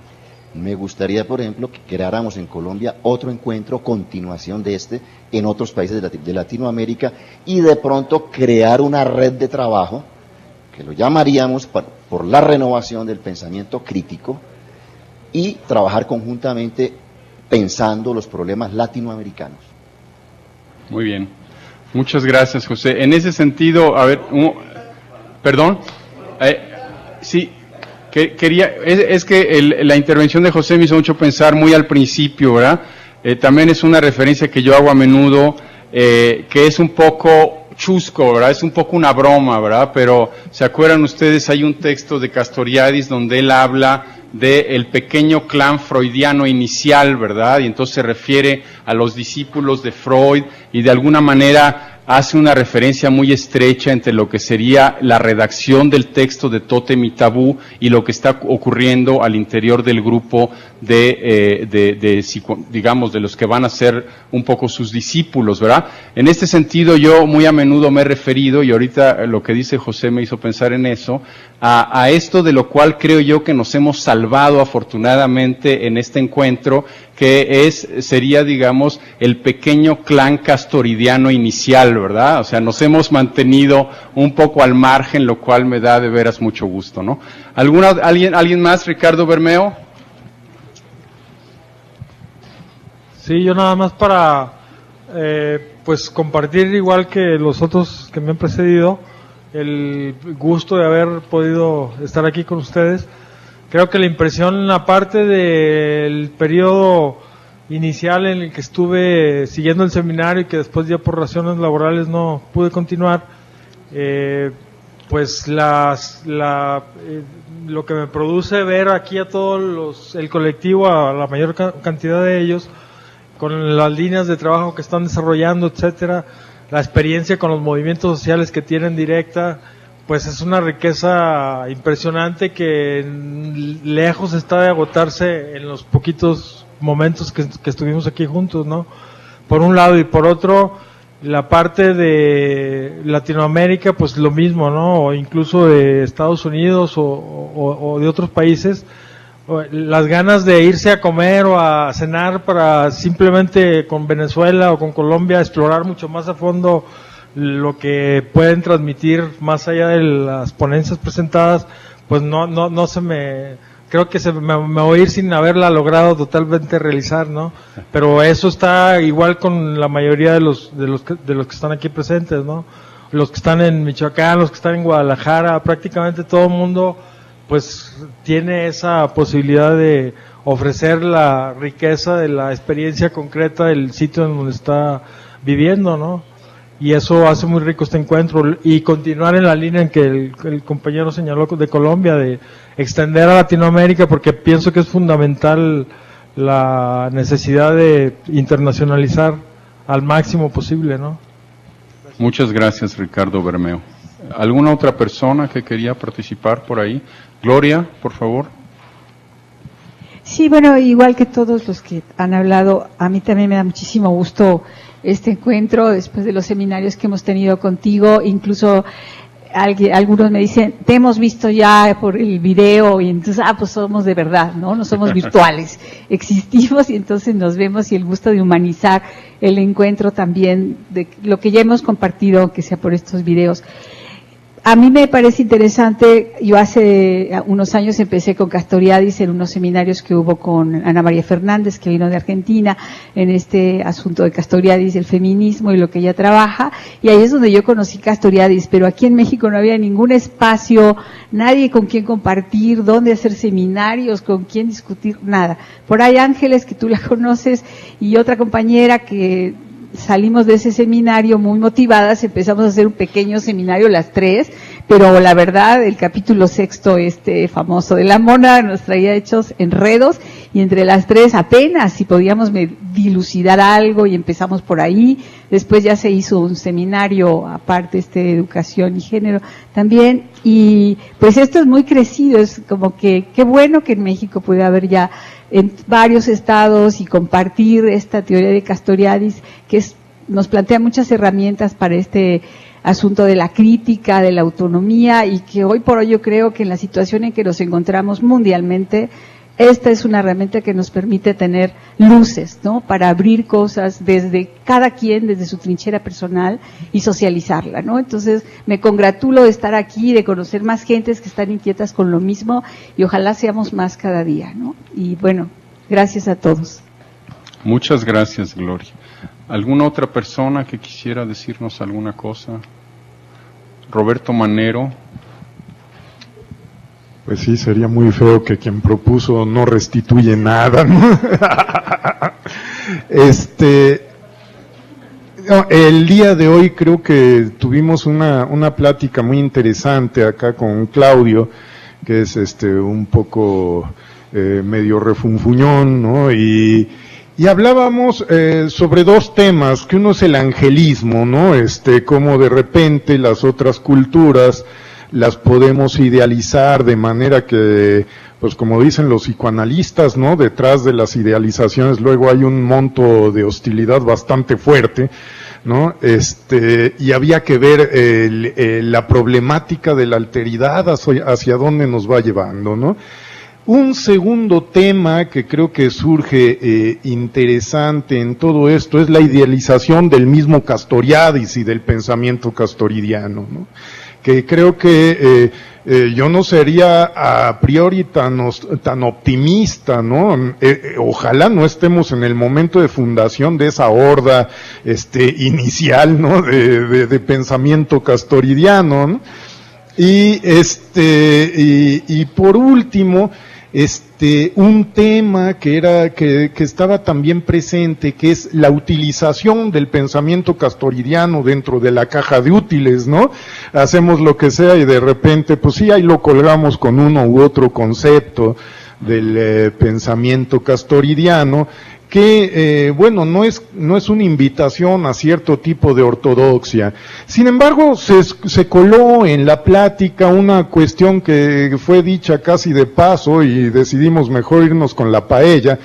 Me gustaría, por ejemplo, que creáramos en Colombia otro encuentro, continuación de en otros países de Latinoamérica, y de pronto crear una red de trabajo que lo llamaríamos por la renovación del pensamiento crítico y trabajar conjuntamente pensando los problemas latinoamericanos.
Muy bien. Muchas gracias, José. En ese sentido, a ver, perdón, sí, quería, es que la intervención de José me hizo mucho pensar muy al principio, ¿verdad? También es una referencia que yo hago a menudo, que es un poco chusco, ¿verdad? Es un poco una broma, ¿verdad? Pero, ¿se acuerdan ustedes? Hay un texto de Castoriadis donde él habla del pequeño clan freudiano inicial, ¿verdad? Y entonces se refiere a los discípulos de Freud y de alguna manera hace una referencia muy estrecha entre lo que sería la redacción del texto de Tótem y Tabú y lo que está ocurriendo al interior del grupo digamos, de los que van a ser un poco sus discípulos, ¿verdad? En este sentido yo muy a menudo me he referido, y ahorita lo que dice José me hizo pensar en eso, a esto de lo cual creo yo que nos hemos salvado afortunadamente en este encuentro, que sería, digamos, el pequeño clan castoridiano inicial, ¿verdad? O sea, nos hemos mantenido un poco al margen, lo cual me da de veras mucho gusto, ¿no? ¿Alguien más? Ricardo Bermeo.
Sí, yo nada más para, pues compartir igual que los otros que me han precedido, el gusto de haber podido estar aquí con ustedes. Creo que la impresión, aparte del periodo inicial en el que estuve siguiendo el seminario y que después ya por razones laborales no pude continuar, pues lo que me produce ver aquí a todos el colectivo, a la mayor cantidad de ellos, con las líneas de trabajo que están desarrollando, etcétera, la experiencia con los movimientos sociales que tienen directa, pues es una riqueza impresionante que lejos está de agotarse en los poquitos momentos que estuvimos aquí juntos, ¿no? Por un lado, y por otro, la parte de Latinoamérica, pues lo mismo, ¿no? O incluso de Estados Unidos o de otros países, las ganas de irse a comer o a cenar para simplemente con Venezuela o con Colombia explorar mucho más a fondo lo que pueden transmitir más allá de las ponencias presentadas, pues no se me, creo que me voy a ir sin haberla logrado totalmente realizar, ¿no? Pero eso está igual con la mayoría de los que están aquí presentes, ¿no? Los que están en Michoacán, los que están en Guadalajara, prácticamente todo el mundo pues tiene esa posibilidad de ofrecer la riqueza de la experiencia concreta del sitio en donde está viviendo, ¿no? Y eso hace muy rico este encuentro, y continuar en la línea en que el compañero señaló de Colombia, de extender a Latinoamérica, porque pienso que es fundamental la necesidad de internacionalizar al máximo posible, ¿no?
Muchas gracias, Ricardo Bermeo. ¿Alguna otra persona que quería participar por ahí? Gloria, por favor.
Sí, bueno, igual que todos los que han hablado, a mí también me da muchísimo gusto este encuentro después de los seminarios que hemos tenido contigo. Incluso algunos me dicen, te hemos visto ya por el video, y entonces, pues somos de verdad, ¿no? No somos virtuales, existimos y entonces nos vemos, y el gusto de humanizar el encuentro también, de lo que ya hemos compartido, aunque sea por estos videos. A mí me parece interesante, yo hace unos años empecé con Castoriadis en unos seminarios que hubo con Ana María Fernández, que vino de Argentina, en este asunto de Castoriadis, el feminismo y lo que ella trabaja, y ahí es donde yo conocí Castoriadis, pero aquí en México no había ningún espacio, nadie con quien compartir, dónde hacer seminarios, con quién discutir, nada. Por ahí Ángeles, que tú la conoces, y otra compañera que salimos de ese seminario muy motivadas, empezamos a hacer un pequeño seminario las tres, pero la verdad el capítulo 6 famoso de la mona nos traía hechos enredos, y entre las tres apenas si podíamos dilucidar algo, y empezamos por ahí. Después ya se hizo un seminario aparte de educación y género también, y pues esto es muy crecido, es como que qué bueno que en México puede haber ya en varios estados y compartir esta teoría de Castoriadis, que nos plantea muchas herramientas para este asunto de la crítica, de la autonomía, y que hoy por hoy yo creo que en la situación en que nos encontramos mundialmente, esta es una herramienta que nos permite tener luces, ¿no? Para abrir cosas desde cada quien, desde su trinchera personal y socializarla, ¿no? Entonces, me congratulo de estar aquí, de conocer más gentes que están inquietas con lo mismo y ojalá seamos más cada día, ¿no? Y bueno, gracias a todos.
Muchas gracias, Gloria. ¿Alguna otra persona que quisiera decirnos alguna cosa? Roberto Manero.
Pues sí, sería muy feo que quien propuso no restituye nada, ¿no? El día de hoy creo que tuvimos una plática muy interesante acá con Claudio, que es un poco medio refunfuñón, ¿no? Y hablábamos sobre dos temas, que uno es el angelismo, ¿no? Cómo de repente las otras culturas las podemos idealizar de manera que, pues como dicen los psicoanalistas, ¿no? Detrás de las idealizaciones luego hay un monto de hostilidad bastante fuerte, ¿no? Y había que ver la problemática de la alteridad hacia dónde nos va llevando, ¿no? Un segundo tema que creo que surge interesante en todo esto es la idealización del mismo Castoriadis y del pensamiento castoridiano, ¿no? Que creo que yo no sería a priori tan optimista, ¿no? Ojalá no estemos en el momento de fundación de esa horda inicial, ¿no? De pensamiento castoridiano, ¿no? Y por último, un tema que estaba también presente, que es la utilización del pensamiento castoridiano dentro de la caja de útiles, ¿no? Hacemos lo que sea y de repente, pues sí, ahí lo colgamos con uno u otro concepto del pensamiento castoridiano, que, bueno, no es una invitación a cierto tipo de ortodoxia. Sin embargo, se coló en la plática una cuestión que fue dicha casi de paso y decidimos mejor irnos con la paella,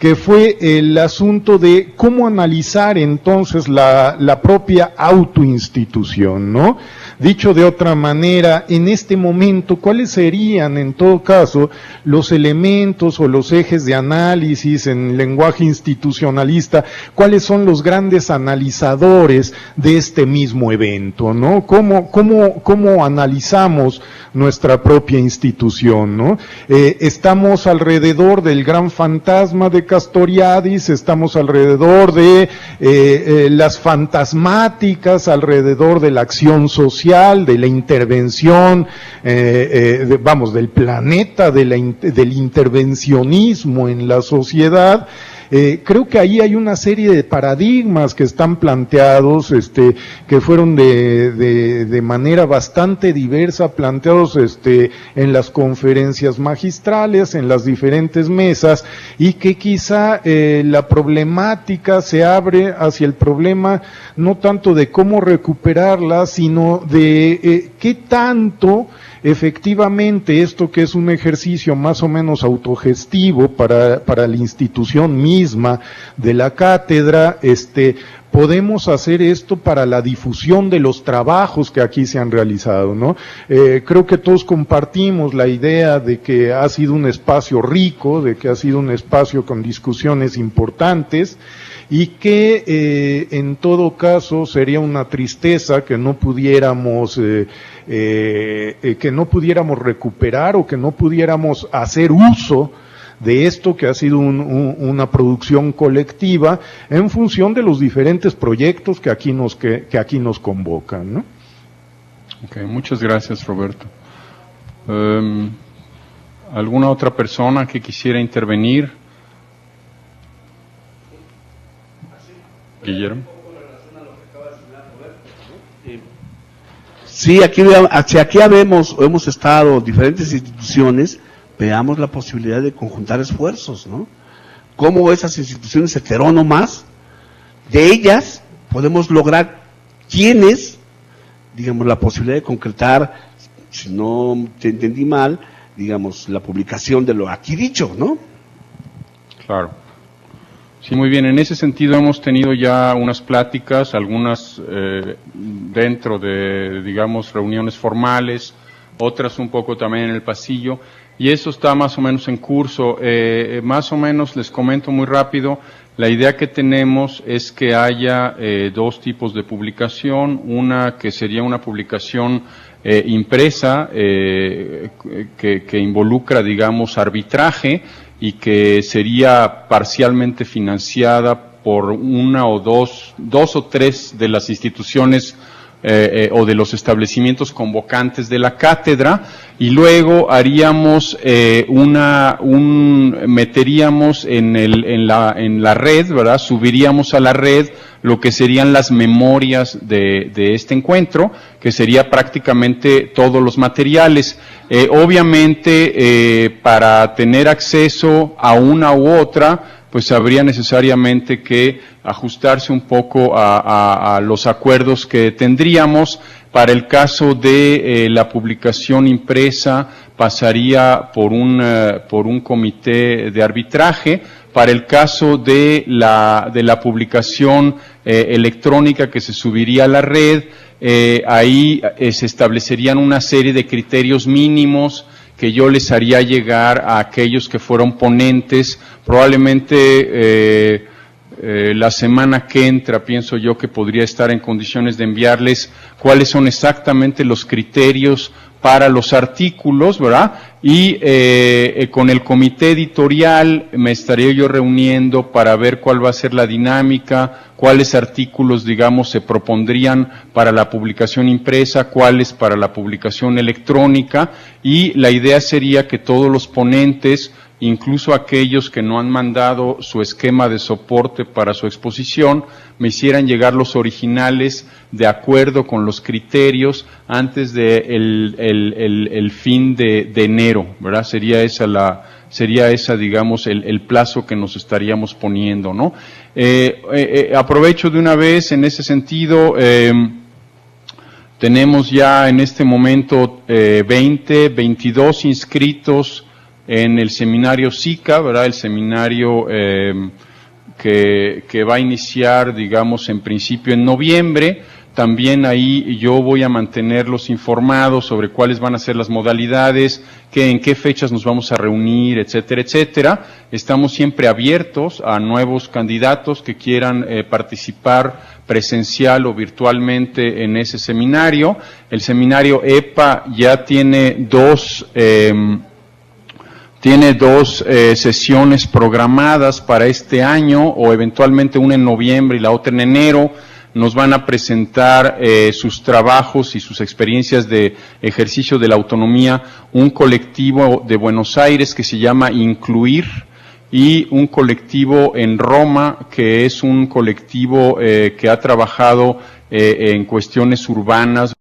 que fue el asunto de cómo analizar entonces la propia autoinstitución, ¿no? Dicho de otra manera, en este momento, ¿cuáles serían en todo caso los elementos o los ejes de análisis en lenguaje institucionalista? ¿Cuáles son los grandes analizadores de este mismo evento, ¿no? ¿Cómo analizamos nuestra propia institución, ¿no? Estamos alrededor del gran fantasma de Castoriadis, estamos alrededor de las fantasmáticas, alrededor de la acción social, de la intervención, del planeta, del intervencionismo en la sociedad. Creo que ahí hay una serie de paradigmas que están planteados, que fueron de manera bastante diversa planteados, en las conferencias magistrales, en las diferentes mesas, y que quizá la problemática se abre hacia el problema no tanto de cómo recuperarla, sino de qué tanto efectivamente esto, que es un ejercicio más o menos autogestivo para la institución misma de la cátedra, podemos hacer esto para la difusión de los trabajos que aquí se han realizado, ¿no? Creo que todos compartimos la idea de que ha sido un espacio rico, de que ha sido un espacio con discusiones importantes, y que en todo caso sería una tristeza que no pudiéramos recuperar o que no pudiéramos hacer uso de esto que ha sido una producción colectiva en función de los diferentes proyectos que aquí nos convocan, ¿no?
Okay, muchas gracias, Roberto. ¿Alguna otra persona que quisiera intervenir? Guillermo.
Sí, aquí hemos estado diferentes instituciones, veamos la posibilidad de conjuntar esfuerzos, ¿no? Cómo esas instituciones heterónomas, de ellas podemos lograr quiénes, digamos, la posibilidad de concretar, si no te entendí mal, digamos, la publicación de lo aquí dicho, ¿no?
Claro. Sí, muy bien. En ese sentido hemos tenido ya unas pláticas, algunas dentro de, digamos, reuniones formales, otras un poco también en el pasillo, y eso está más o menos en curso. Más o menos les comento muy rápido, la idea que tenemos es que haya dos tipos de publicación, una que sería una publicación impresa, que involucra, digamos, arbitraje, y que sería parcialmente financiada por una o dos o tres de las instituciones o de los establecimientos convocantes de la cátedra, y luego haríamos meteríamos en la red, ¿verdad? Subiríamos a la red lo que serían las memorias de este encuentro, que sería prácticamente todos los materiales. Obviamente, para tener acceso a una u otra, pues habría necesariamente que ajustarse un poco a los acuerdos que tendríamos. Para el caso de la publicación impresa, pasaría por un comité de arbitraje. Para el caso de la publicación electrónica que se subiría a la red, ahí se establecerían una serie de criterios mínimos que yo les haría llegar a aquellos que fueron ponentes. Probablemente la semana que entra, pienso yo que podría estar en condiciones de enviarles cuáles son exactamente los criterios para los artículos, ¿verdad? Y con el comité editorial me estaría yo reuniendo para ver cuál va a ser la dinámica, cuáles artículos, digamos, se propondrían para la publicación impresa, cuáles para la publicación electrónica, y la idea sería que todos los ponentes, incluso aquellos que no han mandado su esquema de soporte para su exposición, me hicieran llegar los originales de acuerdo con los criterios antes de el fin de enero, ¿verdad? Sería esa, digamos, el plazo que nos estaríamos poniendo, ¿no? Aprovecho de una vez en ese sentido. Tenemos ya en este momento 22 inscritos en el seminario SICA, ¿verdad? El seminario que va a iniciar, digamos, en principio en noviembre. También ahí yo voy a mantenerlos informados sobre cuáles van a ser las modalidades, en qué fechas nos vamos a reunir, etcétera, etcétera. Estamos siempre abiertos a nuevos candidatos que quieran participar presencial o virtualmente en ese seminario. El seminario EPA ya tiene dos sesiones programadas para este año, o eventualmente una en noviembre y la otra en enero. Nos van a presentar sus trabajos y sus experiencias de ejercicio de la autonomía un colectivo de Buenos Aires que se llama Incluir, y un colectivo en Roma que es un colectivo que ha trabajado en cuestiones urbanas